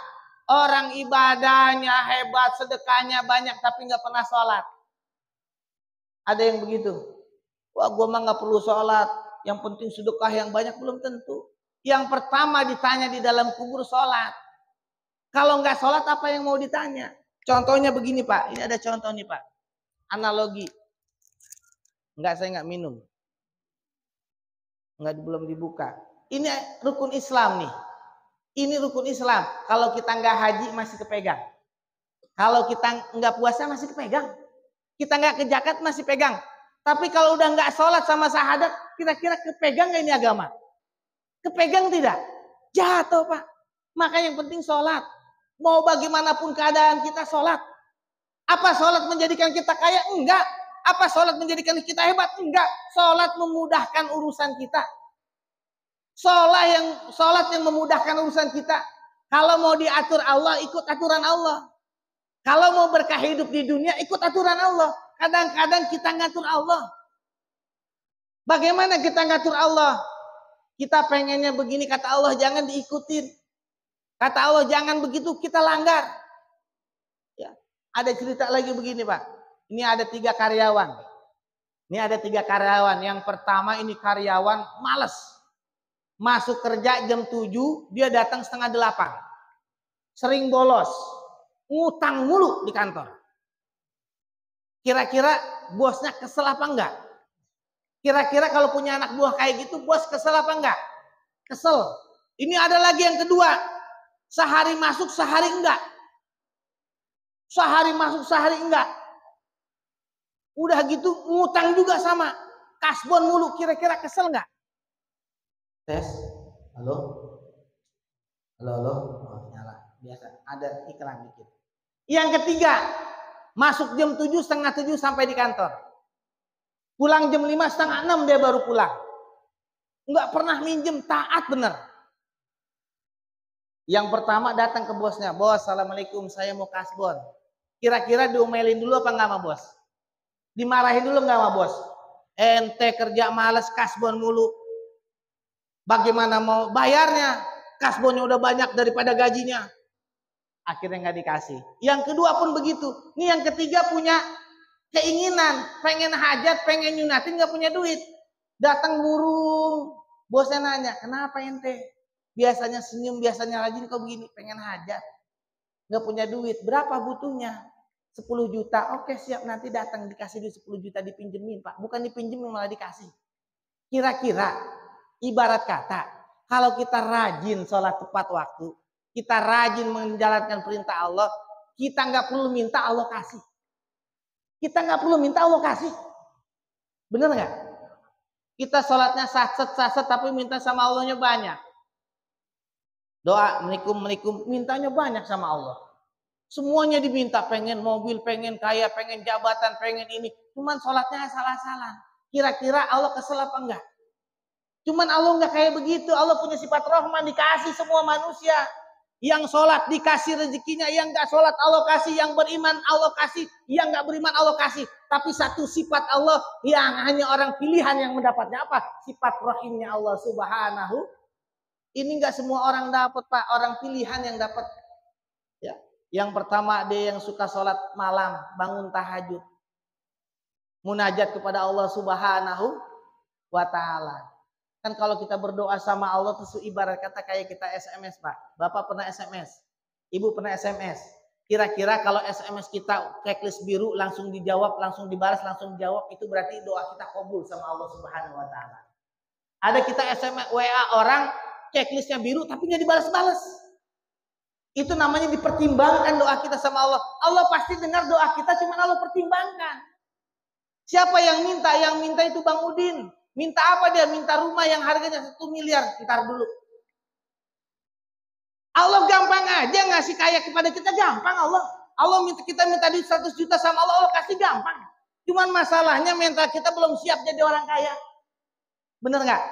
Orang ibadahnya hebat, sedekahnya banyak, tapi nggak pernah sholat. Ada yang begitu. Wah, gue mah nggak perlu sholat. Yang penting sedekah yang banyak, belum tentu. Yang pertama ditanya di dalam kubur sholat. Kalau nggak sholat, apa yang mau ditanya? Contohnya begini Pak. Ini ada contoh nih Pak. Analogi. Enggak, saya nggak minum. Nggak, belum dibuka. Ini rukun Islam nih. Ini rukun Islam. Kalau kita nggak haji masih kepegang. Kalau kita nggak puasa masih kepegang. Kita nggak ke zakat masih pegang. Tapi kalau udah nggak sholat sama syahadat, kira-kira kepegang nggak ini agama? Kepegang tidak? Jatuh Pak. Maka yang penting sholat. Mau bagaimanapun keadaan kita sholat. Apa sholat menjadikan kita kaya? Enggak. Apa sholat menjadikan kita hebat? Enggak. Sholat memudahkan urusan kita. Sholat yang memudahkan urusan kita. Kalau mau diatur Allah, ikut aturan Allah. Kalau mau berkah hidup di dunia, ikut aturan Allah. Kadang-kadang kita ngatur Allah. Bagaimana kita ngatur Allah? Kita pengennya begini, kata Allah jangan diikutin. Kata Allah jangan begitu, kita langgar. Ya. Ada cerita lagi begini Pak. Ini ada 3 karyawan. Yang pertama ini karyawan malas. Masuk kerja jam 7, dia datang setengah 8. Sering bolos. Ngutang mulu di kantor. Kira-kira bosnya kesel apa enggak? Kira-kira kalau punya anak buah kayak gitu, bos kesel apa enggak? Kesel. Ini ada lagi yang kedua. Sehari masuk, sehari enggak. Sehari masuk, sehari enggak. Udah gitu ngutang juga sama. Kasbon mulu, kira-kira kesel enggak? Tes. Halo? Halo? Oh, nyala. Biasa. Ada iklan dikit. Yang ketiga. Masuk jam 7, setengah 7 sampai di kantor. Pulang jam 5, setengah 6 dia baru pulang. Enggak pernah minjem, taat bener. Yang pertama datang ke bosnya. Bos, assalamualaikum, saya mau kasbon. Kira-kira diomelin dulu apa enggak sama bos? Dimarahin dulu enggak sama bos? Ente kerja males, kasbon mulu. Bagaimana mau bayarnya? Kasbonnya udah banyak daripada gajinya. Akhirnya nggak dikasih. Yang kedua pun begitu. Ini yang ketiga punya keinginan, pengen hajat, pengen nyunatin, nggak punya duit. Datang burung, bosnya nanya, kenapa ente? Biasanya senyum, biasanya rajin, kok begini? Pengen hajat, nggak punya duit. Berapa butuhnya? 10 juta. Oke siap, nanti datang dikasih duit 10 juta, dipinjemin Pak. Bukan dipinjemin malah dikasih. Kira-kira ibarat kata, kalau kita rajin sholat tepat waktu, kita rajin menjalankan perintah Allah, kita nggak perlu minta Allah kasih. Kita nggak perlu minta Allah kasih. Bener nggak? Kita sholatnya saset tapi minta sama Allahnya banyak. Doa menikum, mintanya banyak sama Allah. Semuanya diminta, pengen mobil, pengen kaya, pengen jabatan, pengen ini. Cuman sholatnya salah-salah. Kira-kira Allah kesel apa enggak? Cuman Allah nggak kayak begitu. Allah punya sifat rahman, dikasih semua manusia. Yang sholat dikasih rezekinya, yang nggak sholat Allah kasih, yang beriman Allah kasih, yang nggak beriman Allah kasih. Tapi satu sifat Allah yang hanya orang pilihan yang mendapatnya apa? Sifat rahimnya Allah Subhanahu. Ini nggak semua orang dapat Pak, orang pilihan yang dapat. Ya. Yang pertama dia yang suka sholat malam, bangun tahajud, munajat kepada Allah Subhanahu wa Ta'ala. Kan kalau kita berdoa sama Allah itu ibarat kata kayak kita SMS Pak. Bapak pernah SMS, Ibu pernah SMS. Kira-kira kalau SMS kita checklist biru langsung dijawab, langsung dibalas, langsung dijawab, itu berarti doa kita kabul sama Allah Subhanahu wa Ta'ala. Ada kita SMS WA orang, checklistnya biru tapi nggak dibalas-balas. Itu namanya dipertimbangkan doa kita sama Allah. Allah pasti dengar doa kita, cuma Allah pertimbangkan. Siapa yang minta? Yang minta itu Bang Udin. Minta apa dia? Minta rumah yang harganya 1 miliar. Ntar dulu. Allah gampang aja ngasih kaya kepada kita, gampang Allah. Allah kita minta duit 100 juta sama Allah, Allah kasih gampang. Cuman masalahnya mental kita belum siap jadi orang kaya. Bener nggak?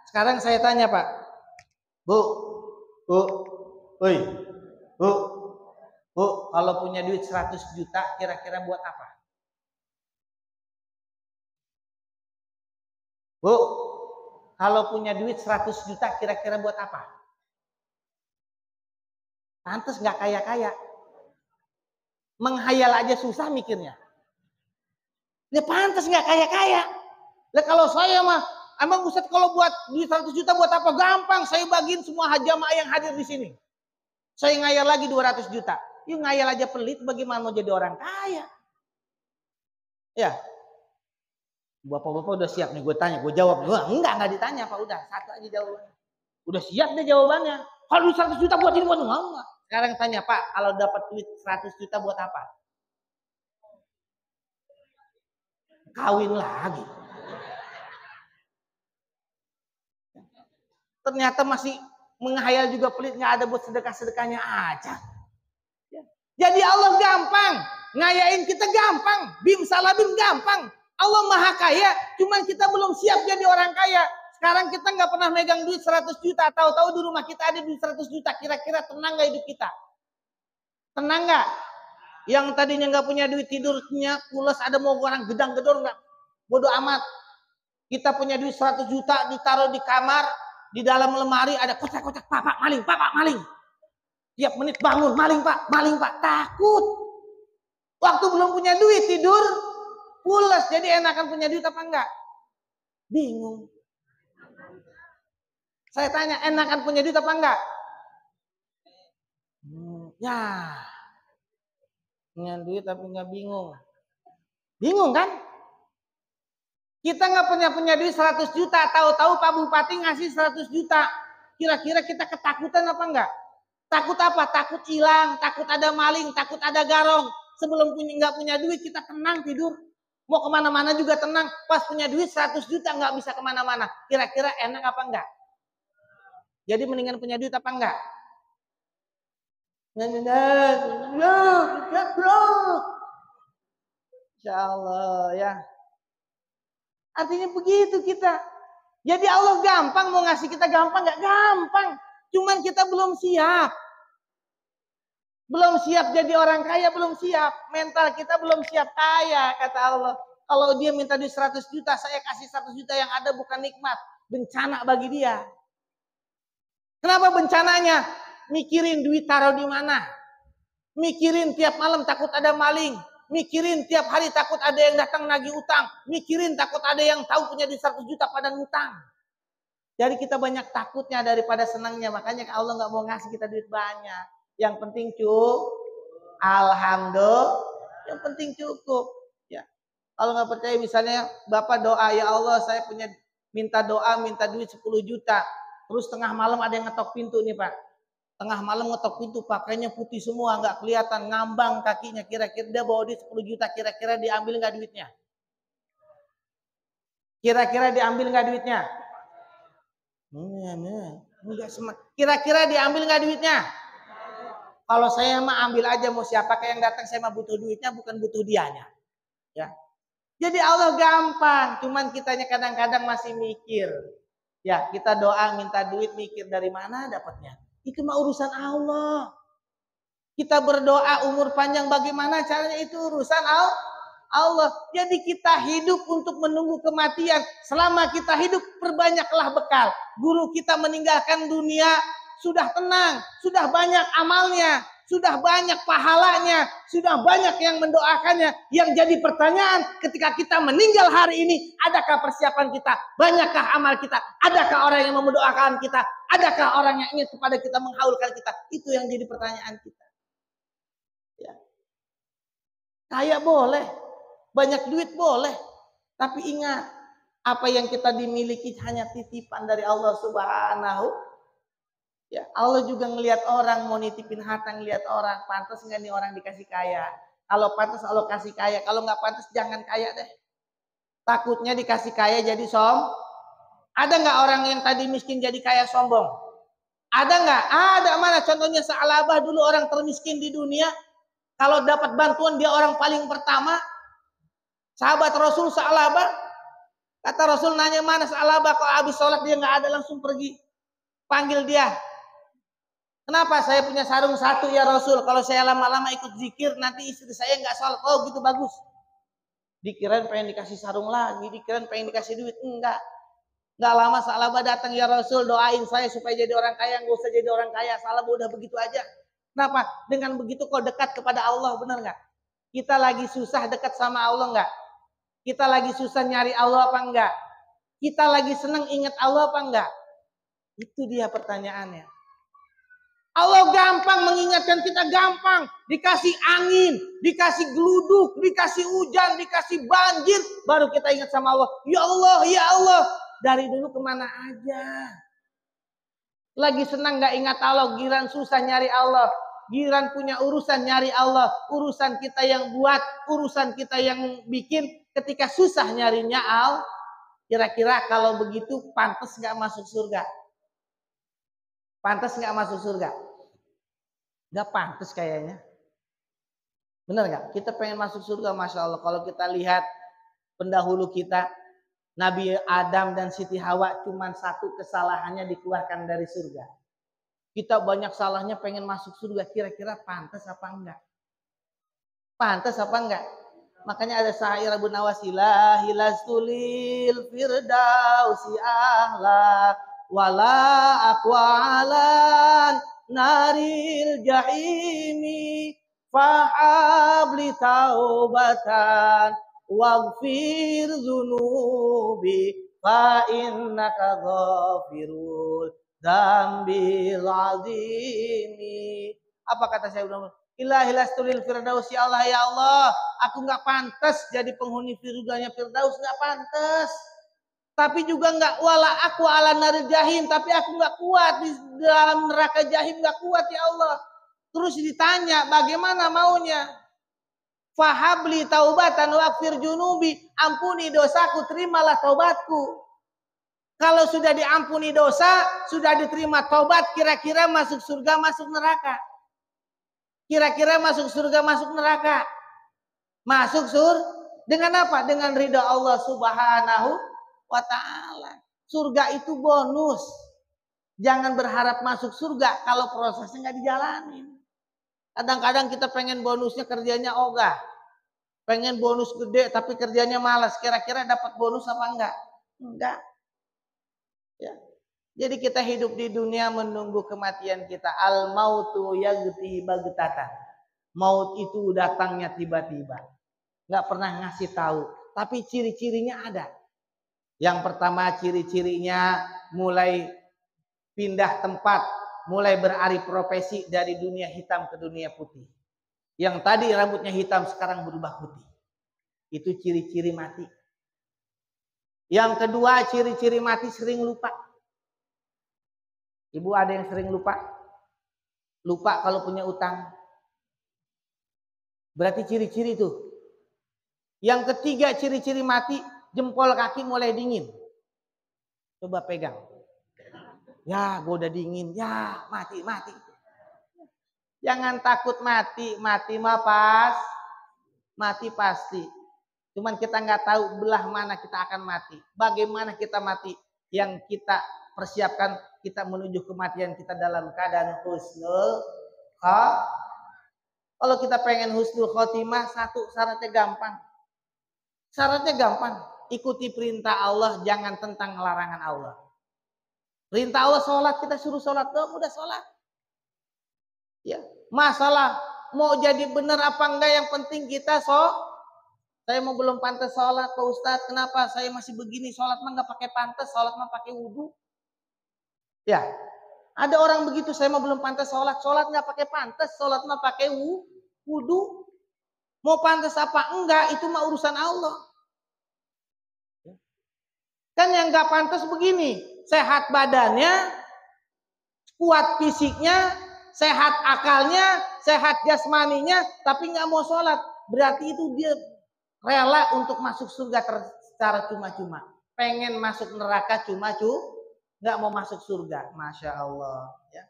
Sekarang saya tanya Pak. Bu, kalau punya duit 100 juta kira-kira buat apa? Bu, kalau punya duit 100 juta kira-kira buat apa? Pantes nggak kaya-kaya. Menghayal aja susah mikirnya. Dia pantes nggak kaya-kaya. Lah kalau saya mah, emang Ustaz kalau buat duit 100 juta buat apa? Gampang, saya bagiin semua jamaah yang hadir di sini. Saya ngayal lagi 200 juta. Yuk ngayal aja pelit, bagaimana mau jadi orang kaya? Ya. Bapak-bapak udah siap nih, gue tanya, gue jawab. Enggak ditanya Pak, udah satu aja jawabannya. Udah siap deh jawabannya. Kalau duit 100 juta buat ini, buat enggak. Sekarang tanya Pak, kalau dapat duit 100 juta buat apa? Kawin lagi. Ternyata masih menghayal juga pelit, nggak ada buat sedekah-sedekahnya aja. Jadi Allah gampang, ngayain kita gampang, bim salabim gampang. Allah maha kaya, cuman kita belum siap jadi orang kaya. Sekarang kita nggak pernah megang duit 100 juta, tahu-tahu di rumah kita ada duit 100 juta, kira-kira tenang nggak hidup kita? Tenang nggak? Yang tadinya nggak punya duit, tidurnya pules, ada mau orang gedang-gedor nggak? Bodoh amat. Kita punya duit 100 juta, ditaruh di kamar, di dalam lemari ada kotak-kotak, pak maling. Tiap menit bangun, maling pak, takut. Waktu belum punya duit tidur, pules. Jadi enakan punya duit apa enggak? Bingung. Saya tanya, enakan punya duit apa enggak? Ya, punya duit tapi enggak bingung. Bingung kan? Kita nggak punya duit 100 juta, tahu-tahu Pak Bupati ngasih 100 juta. Kira-kira kita ketakutan apa enggak? Takut apa? Takut hilang, takut ada maling, takut ada garong. Sebelum nggak punya duit kita tenang tidur. Mau kemana-mana juga tenang. Pas punya duit 100 juta nggak bisa kemana-mana. Kira-kira enak apa enggak? Jadi mendingan punya duit apa enggak? Insya Allah ya. Artinya begitu kita. Jadi Allah gampang mau ngasih kita, gampang nggak? Gampang. Cuman kita belum siap. Belum siap jadi orang kaya, belum siap. Mental kita belum siap kaya, kata Allah. Kalau dia minta duit 100 juta, saya kasih 100 juta, yang ada bukan nikmat. Bencana bagi dia. Kenapa bencananya? Mikirin duit taruh di mana. Mikirin tiap malam takut ada maling. Mikirin tiap hari takut ada yang datang nagih utang. Mikirin takut ada yang tahu punya duit 100 juta pada ngutang. Jadi kita banyak takutnya daripada senangnya. Makanya Allah nggak mau ngasih kita duit banyak. Yang penting cukup. Alhamdulillah. Yang penting cukup. Ya. Kalau nggak percaya misalnya Bapak doa, ya Allah saya punya minta doa, minta duit 10 juta. Terus tengah malam ada yang ngetok pintu nih Pak. Tengah malam ngetok pintu, pakainya putih semua, nggak kelihatan, ngambang kakinya. Kira-kira dia bawa duit 10 juta, kira-kira diambil nggak duitnya? Kira-kira diambil nggak duitnya? Kira-kira diambil nggak duitnya? Kalau saya mah ambil aja, mau siapa kayak yang datang, saya mah butuh duitnya, bukan butuh dianya. Ya. Jadi Allah gampang, cuman kitanya kadang-kadang masih mikir. Ya, kita doa minta duit, mikir dari mana dapatnya. Itu mah urusan Allah. Kita berdoa umur panjang, bagaimana caranya, itu urusan Allah. Jadi kita hidup untuk menunggu kematian. Selama kita hidup, perbanyaklah bekal. Guru kita meninggalkan dunia, sudah tenang, sudah banyak amalnya, sudah banyak pahalanya, sudah banyak yang mendoakannya. Yang jadi pertanyaan, ketika kita meninggal hari ini, adakah persiapan kita? Banyakkah amal kita? Adakah orang yang mendoakan kita? Adakah orang yang ingin kepada kita, menghaulkan kita? Itu yang jadi pertanyaan kita. Ya. Kaya boleh, banyak duit boleh, tapi ingat, Apa yang kita dimiliki hanya titipan dari Allah Subhanahu. Ya, Allah juga ngelihat orang, mau nitipin harta ngelihat orang, pantas nggak nih orang dikasih kaya? Kalau pantas Allah kasih kaya, kalau nggak pantas jangan kaya deh. Takutnya dikasih kaya jadi Ada nggak orang yang tadi miskin jadi kaya sombong? Ada nggak? Ada. Mana contohnya Sa'labah dulu orang termiskin di dunia. Kalau dapat bantuan dia orang paling pertama. Sahabat Rasul Sa'labah. Kata Rasul nanya mana Sa'labah. Kalau habis sholat dia nggak ada langsung pergi. Panggil dia. Kenapa? Saya punya sarung satu ya Rasul. Kalau saya lama-lama ikut zikir nanti istri saya nggak sholat. Oh gitu bagus. Dikirain pengen dikasih sarung lagi. Dikirain pengen dikasih duit. Enggak. Nggak lama Sa'labah datang, ya Rasul doain saya supaya jadi orang kaya. Nggak usah jadi orang kaya. Sa'labah udah begitu aja. Kenapa? Dengan begitu kau dekat kepada Allah, benar nggak? Kita lagi susah dekat sama Allah nggak? Kita lagi susah nyari Allah apa enggak? Kita lagi senang ingat Allah apa enggak? Itu dia pertanyaannya. Allah gampang mengingatkan kita, gampang. Dikasih angin, dikasih geluduk, dikasih hujan, dikasih banjir. Baru kita ingat sama Allah. Ya Allah, ya Allah. Dari dulu kemana aja. Lagi senang gak ingat Allah. Giran susah nyari Allah. Giran punya urusan nyari Allah. Urusan kita yang buat. Urusan kita yang bikin. Ketika susah nyarinya Allah. Kira-kira kalau begitu pantas gak masuk surga? Pantas gak masuk surga? Gak pantas kayaknya. Benar gak? Kita pengen masuk surga, Masya Allah. Kalau kita lihat pendahulu kita, Nabi Adam dan Siti Hawa cuma satu kesalahannya dikeluarkan dari surga. Kita banyak salahnya pengen masuk surga. Kira-kira pantas apa enggak? Pantas apa enggak? Makanya ada syair Abu Nawas, la hilastulil firdausi ahla wala aqwalan naril jahimi fahabli taubatan waghfir dzunubi fa innaka ghafirul dzambil azimi. Apa kata saya udah? Ilahilastulil firdaus, ya Allah, ya Allah, aku nggak pantas jadi penghuni surganya Firdaus, nggak pantas. Tapi juga nggak wala aku ala naril jahim, tapi aku nggak kuat di dalam neraka jahim, nggak kuat ya Allah. Terus ditanya bagaimana maunya? Fahabli taubatan waghfir junubi, ampuni dosaku, terimalah taubatku. Kalau sudah diampuni dosa, sudah diterima taubat, kira-kira masuk surga, masuk neraka? Kira-kira masuk surga, masuk neraka? Masuk surga. Dengan apa? Dengan ridha Allah Subhanahu wa ta'ala. Surga itu bonus. Jangan berharap masuk surga kalau prosesnya nggak dijalanin. Kadang-kadang kita pengen bonusnya kerjanya ogah. Pengen bonus gede tapi kerjanya malas. Kira-kira dapat bonus apa enggak? Enggak. Ya. Jadi kita hidup di dunia menunggu kematian kita. Al mautu yagti bagtatan. Maut itu datangnya tiba-tiba. Nggak pernah ngasih tahu. Tapi ciri-cirinya ada. Yang pertama ciri-cirinya mulai pindah tempat. Mulai beralih profesi dari dunia hitam ke dunia putih. Yang tadi rambutnya hitam sekarang berubah putih. Itu ciri-ciri mati. Yang kedua ciri-ciri mati sering lupa. Ibu ada yang sering lupa? Lupa kalau punya utang. Berarti ciri-ciri itu. Yang ketiga ciri-ciri mati, jempol kaki mulai dingin. Coba pegang. Ya, gue udah dingin. Ya, mati. Jangan takut mati. Mati mah mati pasti. Cuman kita nggak tahu belah mana kita akan mati. Bagaimana kita mati? Yang kita persiapkan, kita menuju kematian kita dalam keadaan husnul khotimah. Kalau kita pengen husnul khotimah, satu syaratnya gampang. Syaratnya gampang. Ikuti perintah Allah, jangan tentang larangan Allah. Perintah Allah sholat, kita suruh sholat dong, udah sholat. Ya, masalah mau jadi benar apa enggak, yang penting kita saya mau belum pantas sholat Pak Ustadz, kenapa saya masih begini? Sholat mah nggak pakai pantas, sholat mah pakai wudhu. Ya, ada orang begitu, saya mau belum pantas sholat nggak pakai pantas, sholat mah pakai wudhu. Mau pantas apa enggak, itu mah urusan Allah. Kan yang nggak pantas begini, sehat badannya, kuat fisiknya, sehat akalnya, sehat jasmaninya, tapi nggak mau sholat. Berarti itu dia rela untuk masuk surga secara cuma-cuma. Pengen masuk neraka cuma-cuma, nggak mau masuk surga. Masya Allah. Ya.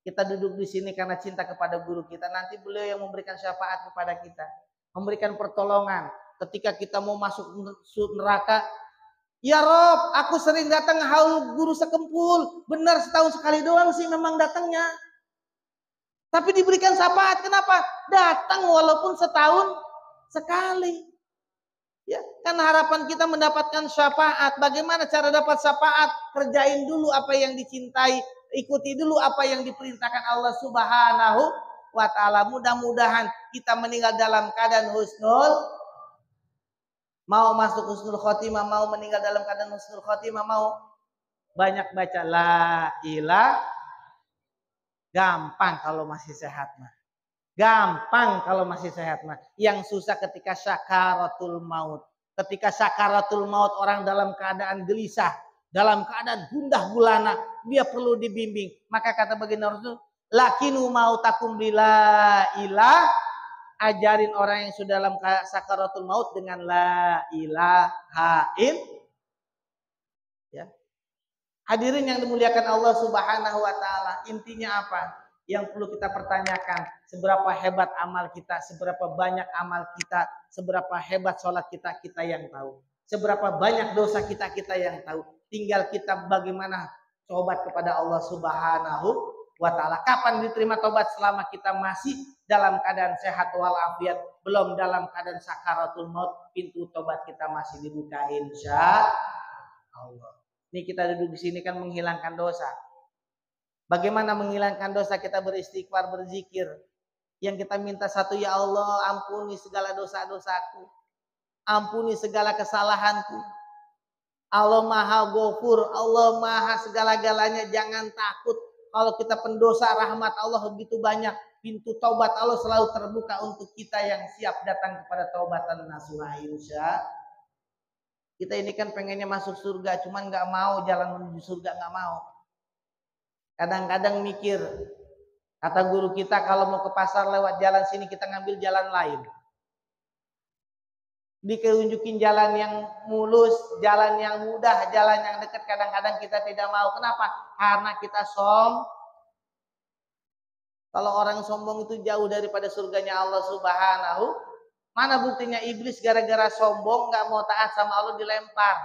Kita duduk di sini karena cinta kepada guru kita. Nanti beliau yang memberikan syafaat kepada kita, memberikan pertolongan. Ketika kita mau masuk neraka, ya Rob, aku sering datang haul guru sekempul. Benar setahun sekali doang sih memang datangnya. Tapi diberikan syafaat, kenapa? Datang walaupun setahun sekali. Ya, kan harapan kita mendapatkan syafaat. Bagaimana cara dapat syafaat? Kerjain dulu apa yang dicintai, ikuti dulu apa yang diperintahkan Allah Subhanahu wa taala. Mudah-mudahan kita meninggal dalam keadaan husnul, mau masuk husnul khotimah, mau meninggal dalam keadaan husnul khotimah, mau banyak baca la ilah. Gampang kalau masih sehat mah. Gampang kalau masih sehat mah. Yang susah ketika syakaratul maut. Ketika syakaratul maut orang dalam keadaan gelisah, dalam keadaan gundah gulana, dia perlu dibimbing. Maka kata baginda Rasul, lakinu mautakum bila ilah, ajarin orang yang sudah dalam syakaratul maut dengan la ilaha illallah. Ya. Hadirin yang dimuliakan Allah Subhanahu wa taala, intinya apa? Yang perlu kita pertanyakan, seberapa hebat amal kita, seberapa banyak amal kita, seberapa hebat sholat kita, kita yang tahu. Seberapa banyak dosa kita, kita yang tahu. Tinggal kita bagaimana tobat kepada Allah Subhanahu wa taala. Kapan diterima tobat? Selama kita masih dalam keadaan sehat walafiat, belum dalam keadaan sakaratul maut, pintu tobat kita masih dibuka insya Allah. Ini kita duduk di sini kan menghilangkan dosa. Bagaimana menghilangkan dosa? Kita beristighfar, berzikir. Yang kita minta satu, ya Allah ampuni segala dosa-dosaku. Ampuni segala kesalahanku. Allah maha ghafur, Allah maha segala-galanya. Jangan takut. Kalau kita pendosa, rahmat Allah begitu banyak. Pintu taubat Allah selalu terbuka untuk kita yang siap datang kepada taubatan nasuha insya. Kita ini kan pengennya masuk surga, cuman nggak mau jalan menuju surga, nggak mau. Kadang-kadang mikir, kata guru kita, kalau mau ke pasar lewat jalan sini kita ngambil jalan lain. Ditunjukin jalan yang mulus, jalan yang mudah, jalan yang dekat, kadang-kadang kita tidak mau. Kenapa? Karena kita Kalau orang sombong itu jauh daripada surganya Allah Subhanahu. Mana buktinya iblis gara-gara sombong nggak mau taat sama Allah dilempar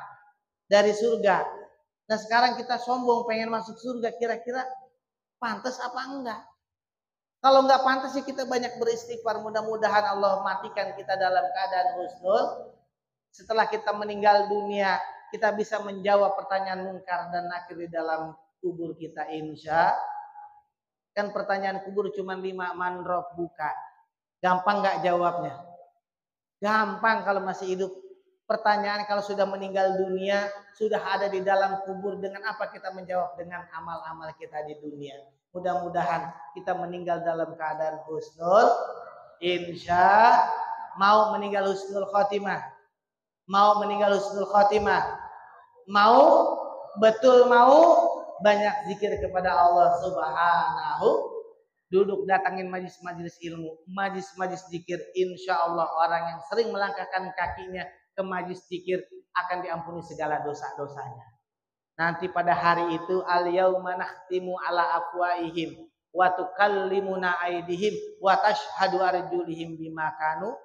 dari surga. Nah sekarang kita sombong pengen masuk surga, kira-kira pantas apa enggak? Kalau enggak pantas sih kita banyak beristighfar. Mudah-mudahan Allah matikan kita dalam keadaan husnul. Setelah kita meninggal dunia, kita bisa menjawab pertanyaan mungkar dan nakir di dalam kubur kita insya. Kan pertanyaan kubur cuma 5, man rabbuka. Gampang nggak jawabnya? Gampang kalau masih hidup. Pertanyaan kalau sudah meninggal dunia, sudah ada di dalam kubur, dengan apa kita menjawab? Dengan amal-amal kita di dunia. Mudah-mudahan kita meninggal dalam keadaan husnul. Insya mau meninggal husnul khotimah. Mau meninggal husnul khotimah. Mau, betul mau, banyak zikir kepada Allah Subhanahu. Duduk datangin majlis-majlis ilmu, majlis-majlis zikir. Insya Allah orang yang sering melangkahkan kakinya ke majlis zikir akan diampuni segala dosa-dosanya. Nanti pada hari itu al-yauma nakhtimu ala afwaihim wa tukallimuna aydihim wa tashhadu arjulihim bima kanu.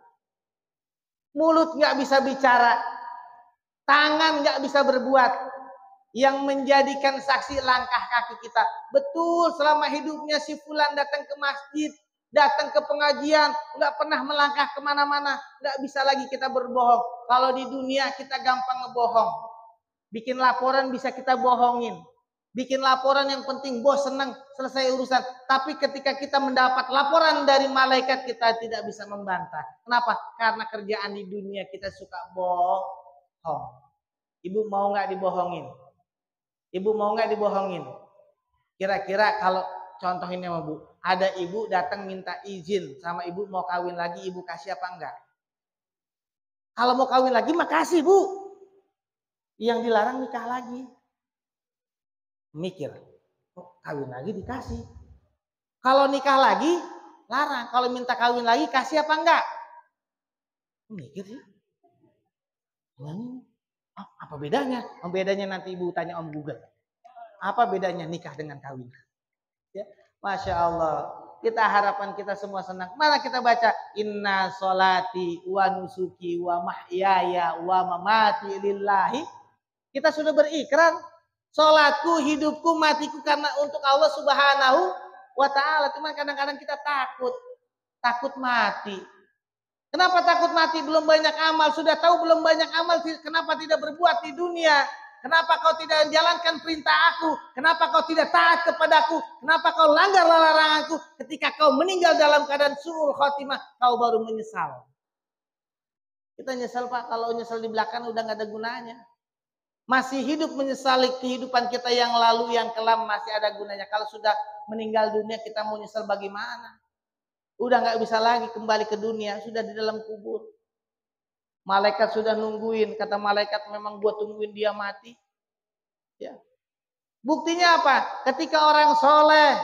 Mulut nggak bisa bicara, tangan nggak bisa berbuat. Yang menjadikan saksi langkah kaki kita. Betul selama hidupnya si fulan datang ke masjid, datang ke pengajian, nggak pernah melangkah kemana-mana. Nggak bisa lagi kita berbohong. Kalau di dunia kita gampang ngebohong. Bikin laporan bisa kita bohongin. Bikin laporan yang penting bos senang selesai urusan. Tapi ketika kita mendapat laporan dari malaikat kita tidak bisa membantah. Kenapa? Karena kerjaan di dunia kita suka bohong. Ibu mau nggak dibohongin? Ibu mau nggak dibohongin? Kira-kira kalau contohin sama Bu, ada ibu datang minta izin sama ibu mau kawin lagi, ibu kasih apa enggak? Kalau mau kawin lagi makasih Bu. Yang dilarang nikah lagi. Mikir, kok kawin lagi dikasih. Kalau nikah lagi, larang. Kalau minta kawin lagi, kasih apa enggak? Mikir sih. Apa bedanya? Bedanya nanti ibu tanya Om Google. Apa bedanya nikah dengan kawin? Ya, Masya Allah. Kita harapan kita semua senang. Mana kita baca inna solati wa nusuki wa mahyaya wa mamati lillahi. Kita sudah berikrar solatku, hidupku, matiku karena untuk Allah Subhanahu wa ta'ala. Cuma kadang-kadang kita takut mati. Kenapa takut mati? Belum banyak amal. Sudah tahu belum banyak amal, kenapa tidak berbuat di dunia? Kenapa kau tidak menjalankan perintah aku? Kenapa kau tidak taat kepadaku? Kenapa kau langgar laranganku? Ketika kau meninggal dalam keadaan su'ul khotimah, kau baru menyesal. Kita nyesal Pak, kalau nyesal di belakang udah gak ada gunanya. Masih hidup menyesali kehidupan kita yang lalu, yang kelam masih ada gunanya. Kalau sudah meninggal dunia kita mau nyesal bagaimana? Udah nggak bisa lagi kembali ke dunia, sudah di dalam kubur. Malaikat sudah nungguin, kata malaikat memang gua tungguin dia mati. Ya. Buktinya apa? Ketika orang soleh,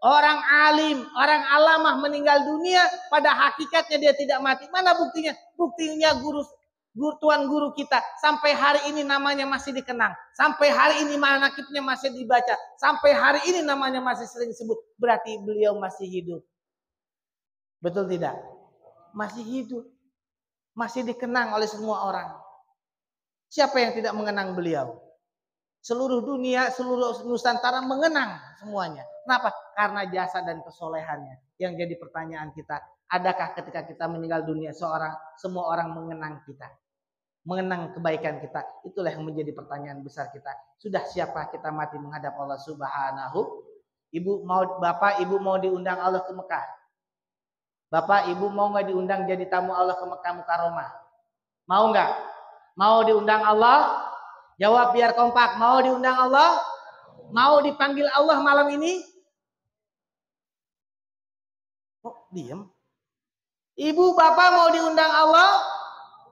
orang alim, orang alamah meninggal dunia, pada hakikatnya dia tidak mati. Mana buktinya? Buktinya Tuan guru kita sampai hari ini namanya masih dikenang, sampai hari ini manakibnya masih dibaca, sampai hari ini namanya masih sering disebut. Berarti beliau masih hidup. Betul tidak? Masih hidup. Masih dikenang oleh semua orang. Siapa yang tidak mengenang beliau? Seluruh dunia, seluruh Nusantara mengenang semuanya. Kenapa? Karena jasa dan kesolehannya. Yang jadi pertanyaan kita, adakah ketika kita meninggal dunia semua orang mengenang kita? Mengenang kebaikan kita? Itulah yang menjadi pertanyaan besar kita. Sudah siapa kita mati menghadap Allah Subhanahu? Bapak, Ibu mau diundang Allah ke Mekah? Bapak, Ibu mau nggak diundang jadi tamu Allah ke Mekah Mukarramah? Mau nggak? Mau diundang Allah? Jawab biar kompak. Mau diundang Allah? Mau dipanggil Allah malam ini? Oh, diam. Ibu, Bapak mau diundang Allah?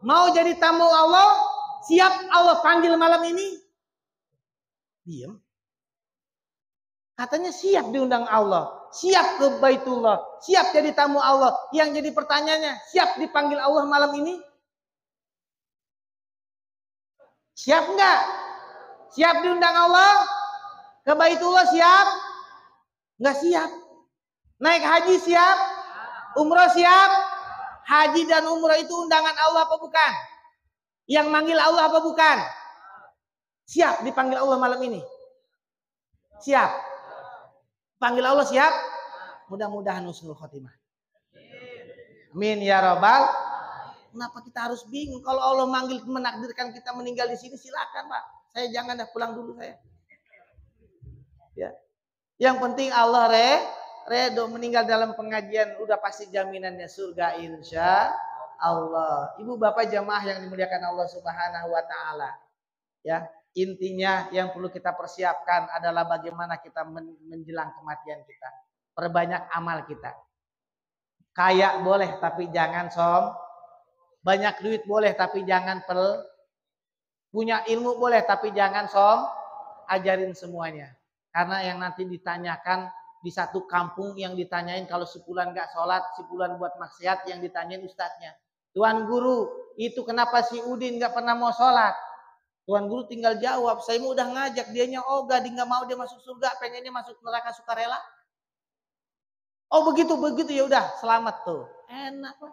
Mau jadi tamu Allah? Siap Allah panggil malam ini? Diam. Katanya siap diundang Allah, siap ke Baitullah, siap jadi tamu Allah. Yang jadi pertanyaannya, siap dipanggil Allah malam ini? Siap enggak? Siap diundang Allah? Ke Baitullah siap? Enggak siap. Naik haji siap? Umroh siap? Haji dan umroh itu undangan Allah apa bukan? Yang manggil Allah apa bukan? Siap dipanggil Allah malam ini? Siap. Panggil Allah siap? Mudah-mudahan husnul khotimah. Amin ya rabbal. Kenapa kita harus bingung? Kalau Allah manggil menakdirkan kita meninggal di sini, silakan Pak. Saya jangan pulang dulu saya. Ya. Yang penting Allah redo meninggal dalam pengajian, udah pasti jaminannya surga insya Allah. Ibu bapak jamaah yang dimuliakan Allah Subhanahu wa taala. Ya. Intinya yang perlu kita persiapkan adalah bagaimana kita menjelang kematian kita. Perbanyak amal kita. Kaya boleh tapi jangan banyak duit boleh tapi jangan punya ilmu boleh tapi jangan ajarin semuanya. Karena yang nanti ditanyakan di satu kampung yang ditanyain kalau sebulan gak sholat, sebulan buat maksiat, yang ditanyain ustadznya. Tuan guru, itu kenapa si Udin gak pernah mau sholat? Tuan guru tinggal jawab, saya mau udah ngajak, dianya ogah, dia nggak mau dia masuk surga, pengennya masuk neraka sukarela. Oh begitu ya udah, selamat tuh. Enak lah.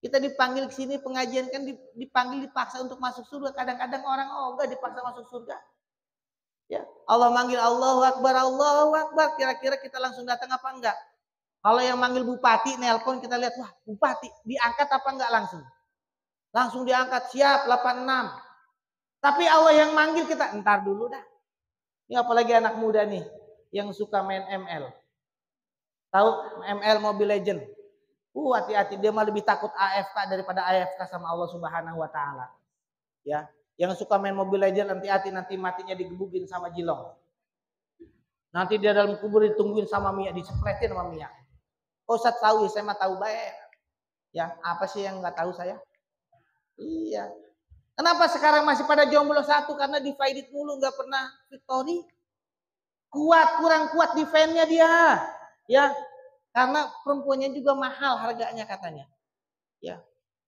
Kita dipanggil ke sini pengajian kan dipanggil dipaksa untuk masuk surga. Kadang-kadang orang ogah dipaksa masuk surga. Ya, Allah manggil Allahu Akbar, Allahu Akbar. Kira-kira kita langsung datang apa enggak? Kalau yang manggil bupati nelpon kita lihat, wah bupati diangkat apa enggak langsung? Langsung diangkat, siap 86. Tapi Allah yang manggil kita, entar dulu dah. Ini apalagi anak muda nih yang suka main ML. Tahu ML Mobile Legend? Hati-hati, dia mah lebih takut AFK daripada AFK sama Allah Subhanahu wa taala. Ya, yang suka main Mobile Legend hati-hati, nanti matinya digebukin sama Jilong. Nanti dia dalam kubur ditungguin sama Mia, disepretin sama Mia. Oh, Ustaz tahu ya, saya mah tahu baik. Ya, apa sih yang enggak tahu saya? Iya. Kenapa sekarang masih pada jomblo? Satu, karena divided mulu, nggak pernah victory. Kuat, kurang kuat defense-nya dia. Ya, karena perempuannya juga mahal harganya katanya. Ya,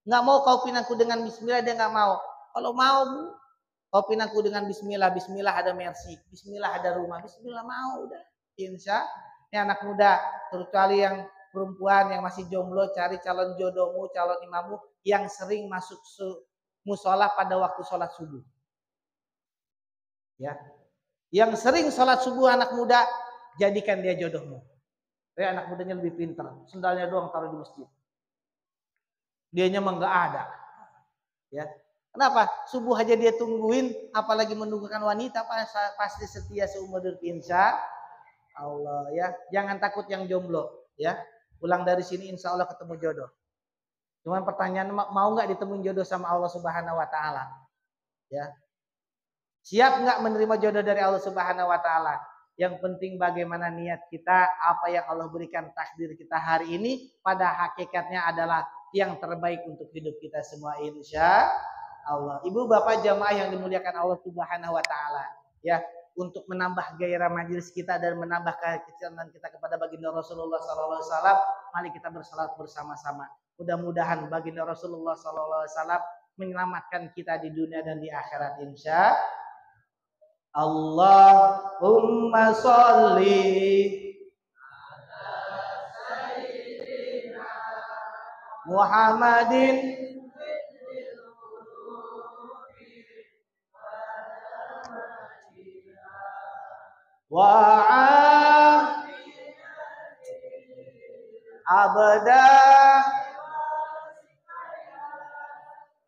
nggak mau kau pinangku dengan bismillah, dia nggak mau. Kalau mau, kau pinangku dengan bismillah, bismillah ada mercy, bismillah ada rumah, bismillah mau udah. Insya ini anak muda, terkecuali yang perempuan yang masih jomblo, cari calon jodohmu, calon imammu yang sering masuk musola pada waktu sholat subuh. Ya, yang sering sholat subuh anak muda, jadikan dia jodohmu. Ya, anak mudanya lebih pintar, sendalnya doang taruh di masjid. Dianya mah nggak ada. Ya, kenapa? Subuh aja dia tungguin, apalagi menunggukan wanita, pasti setia seumur hidup insya Allah. Ya, jangan takut yang jomblo. Ya, pulang dari sini insya Allah ketemu jodoh. Cuman pertanyaan, mau nggak ditemuin jodoh sama Allah Subhanahu Wa Taala? Ya, siap nggak menerima jodoh dari Allah Subhanahu Wa Taala? Yang penting bagaimana niat kita, apa yang Allah berikan takdir kita hari ini, pada hakikatnya adalah yang terbaik untuk hidup kita semua insya Allah. Ibu bapak jamaah yang dimuliakan Allah Subhanahu Wa Taala, ya, untuk menambah gairah majelis kita dan menambah kecintaan kita kepada baginda Rasulullah SAW, mari kita bersalat bersama-sama. Mudah-mudahan baginda Rasulullah SAW menyelamatkan kita di dunia dan di akhirat insya Allahumma sholli Muhammadin wa abda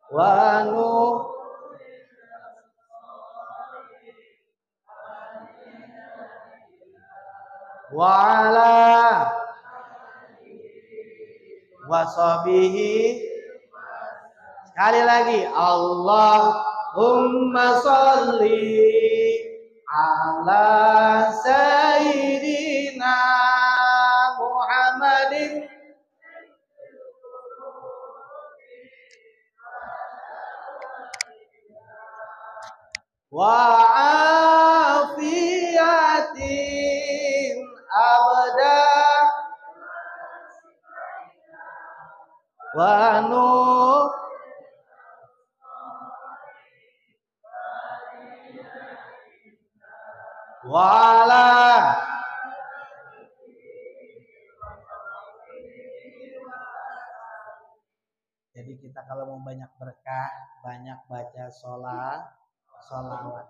wa nu wa ala washabihi. Sekali lagi, Allahumma sholli ala sayyidina Muhammadin wa afiyatin abada wa nur wala. Jadi kita kalau mau banyak berkah, banyak baca sholawat,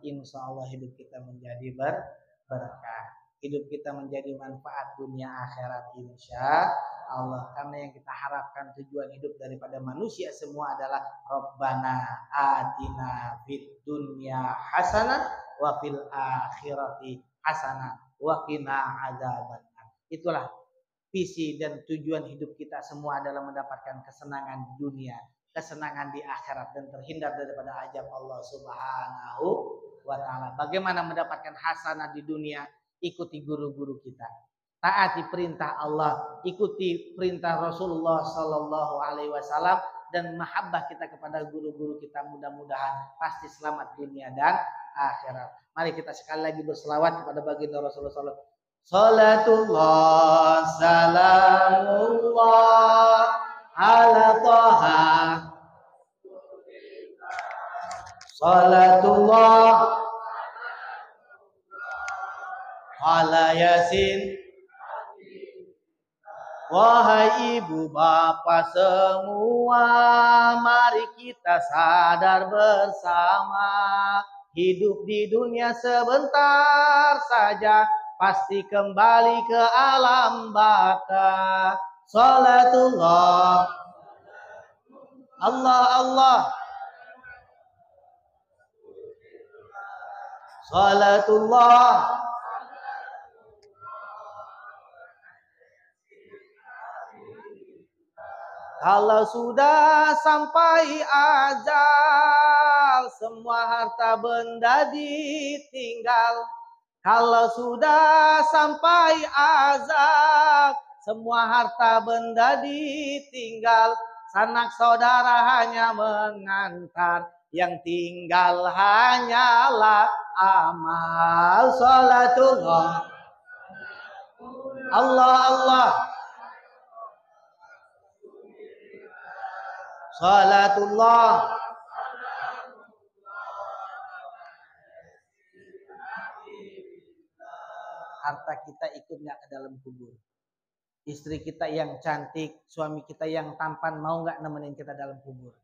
insya Allah hidup kita menjadi berkah, hidup kita menjadi manfaat dunia akhirat insya Allah. Karena yang kita harapkan tujuan hidup daripada manusia semua adalah Rabbana atina fid dunya hasanah wa fil akhirati hasanah wa qina adzabannar. Itulah visi dan tujuan hidup kita semua adalah mendapatkan kesenangan di dunia, kesenangan di akhirat, dan terhindar daripada azab Allah Subhanahu wa Ta'ala. Bagaimana mendapatkan hasanah di dunia? Ikuti guru-guru kita, taati perintah Allah, ikuti perintah Rasulullah Sallallahu Alaihi Wasallam, dan mahabbah kita kepada guru-guru kita. Mudah-mudahan pasti selamat dunia dan akhirat. Mari kita sekali lagi berselawat kepada baginda Rasulullah SAW. Salatullah salamullah ala Taha, salatullah ala Yasin. Wahai ibu bapak semua, mari kita sadar bersama, hidup di dunia sebentar saja, pasti kembali ke alam baka. Salatullah Allah Allah, salatullah kalau sudah sampai ajal, semua harta benda ditinggal. Kalau sudah sampai azab, semua harta benda ditinggal. Sanak saudara hanya mengantar, yang tinggal hanyalah amal. Salatullah Allah Allah, salatullah harta kita ikut nggak ke dalam kubur? Istri kita yang cantik, suami kita yang tampan, mau nggak nemenin kita dalam kubur?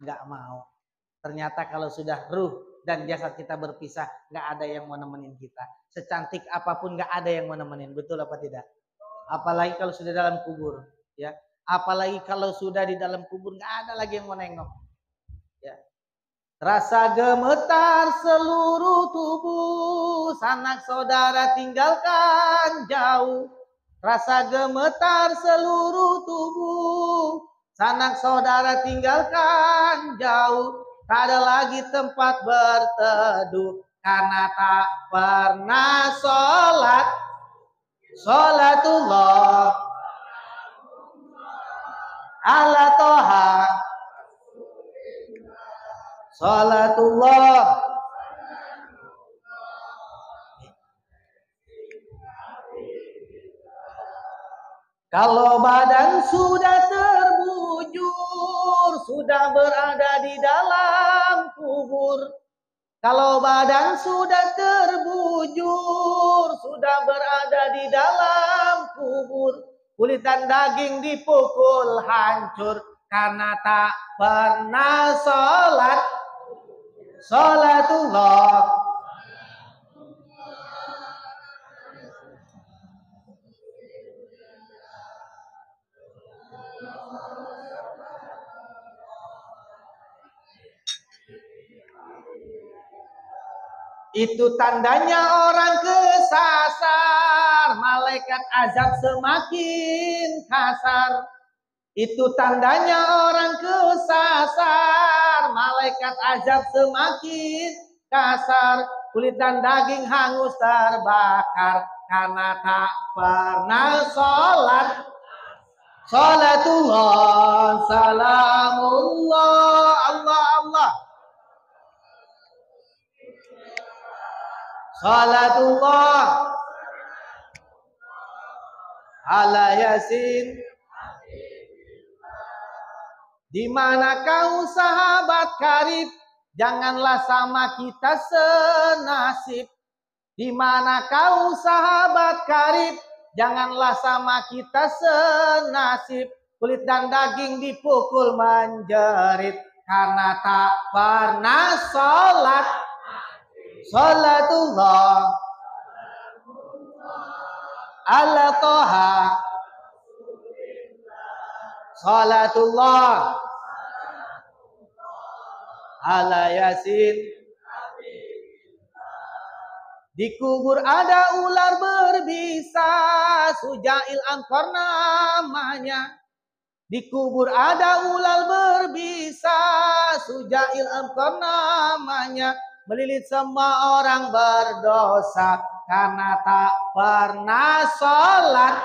Nggak mau. Ternyata kalau sudah ruh dan jasad kita berpisah, nggak ada yang mau nemenin kita. Secantik apapun nggak ada yang mau nemenin, betul apa tidak? Apalagi kalau sudah dalam kubur, ya. Apalagi kalau sudah di dalam kubur nggak ada lagi yang mau nengok. Ya. Rasa gemetar seluruh tubuh, sanak saudara tinggalkan jauh. Rasa gemetar seluruh tubuh, sanak saudara tinggalkan jauh. Tak ada lagi tempat berteduh karena tak pernah sholat. Sholatullah ala toha. Sholatullah. Kalau badan sudah terbujur, sudah berada di dalam kubur. Kalau badan sudah terbujur, sudah berada di dalam kubur. Kulit dan daging dipukul hancur karena tak pernah sholat. Sholatullah itu tandanya orang kesasar, malaikat azab semakin kasar. Itu tandanya orang kesasar, malaikat azab semakin kasar. Kulit dan daging hangus terbakar karena tak pernah sholat. Sholatullah, salamullah, Allah Allah. Salatullah ala Yasin. Di mana kau sahabat karib, janganlah sama kita senasib. Di mana kau sahabat karib, janganlah sama kita senasib. Kulit dan daging dipukul menjerit karena tak pernah sholat. Salatullah ala toha. Salatullah ala Yasin. Di kubur ada ular berbisa, Sujail Amkor namanya. Di kubur ada ular berbisa, Sujail Amkor namanya. Melilit semua orang berdosa karena tak pernah sholat.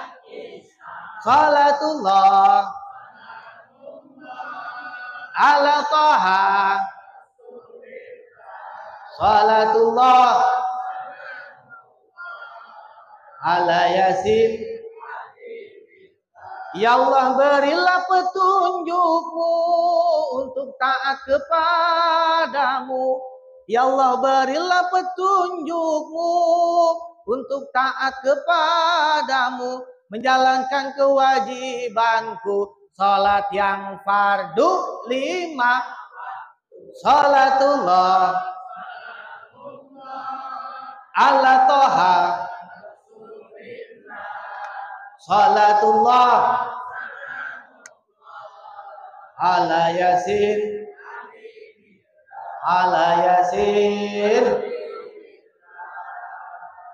Salatullah ala toha. Salatullah ala Yasin. Ya Allah, berilah petunjukmu untuk taat kepadamu. Ya Allah, berilah petunjukmu untuk taat kepadamu, menjalankan kewajibanku, salat yang fardu 5. Salatullah ala toha. Salatullah ala Yasin. Ala Yasin.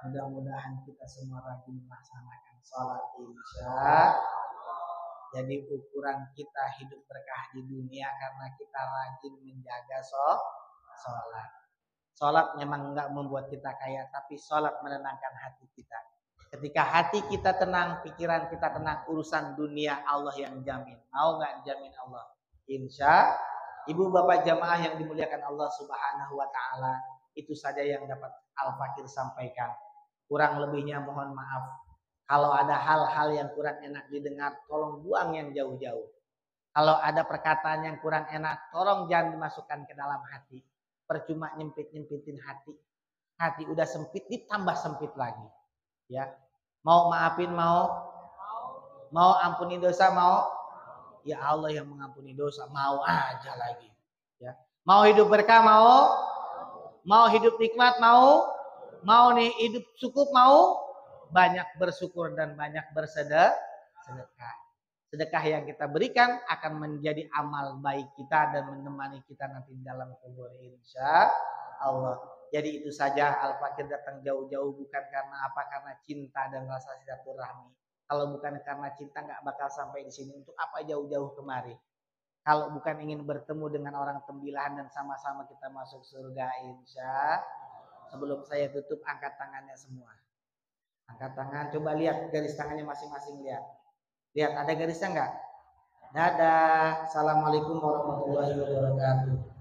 Mudah-mudahan kita semua rajin melaksanakan sholat Isya. Jadi ukuran kita hidup berkah di dunia karena kita rajin menjaga sholat. Sholat memang enggak membuat kita kaya, tapi sholat menenangkan hati kita. Ketika hati kita tenang, pikiran kita tenang, urusan dunia Allah yang jamin. Mau enggak jamin Allah? Insya Ibu bapak jamaah yang dimuliakan Allah Subhanahu wa taala, itu saja yang dapat Al-Fakir sampaikan. Kurang lebihnya mohon maaf. Kalau ada hal-hal yang kurang enak didengar, tolong buang yang jauh-jauh. Kalau ada perkataan yang kurang enak, tolong jangan dimasukkan ke dalam hati. Percuma nyempit-nyempitin hati. Hati udah sempit ditambah sempit lagi. Ya. Mau maafin mau ampuni dosa ya Allah yang mengampuni dosa, mau aja lagi. Ya. Mau hidup berkah mau hidup nikmat mau nih hidup cukup banyak bersyukur dan banyak sedekah. Sedekah yang kita berikan akan menjadi amal baik kita dan menemani kita nanti dalam kubur insya Allah. Jadi itu saja, Al-Fakir datang jauh-jauh bukan karena apa, karena cinta dan rasa silaturahmi. Kalau bukan karena cinta nggak bakal sampai di sini. Untuk apa jauh-jauh kemari? Kalau bukan ingin bertemu dengan orang tembilahan dan sama-sama kita masuk surga insya. Sebelum saya tutup, angkat tangannya semua. Angkat tangan, coba lihat garis tangannya masing-masing, lihat. Lihat ada garisnya enggak? Dadah. Assalamualaikum warahmatullahi wabarakatuh.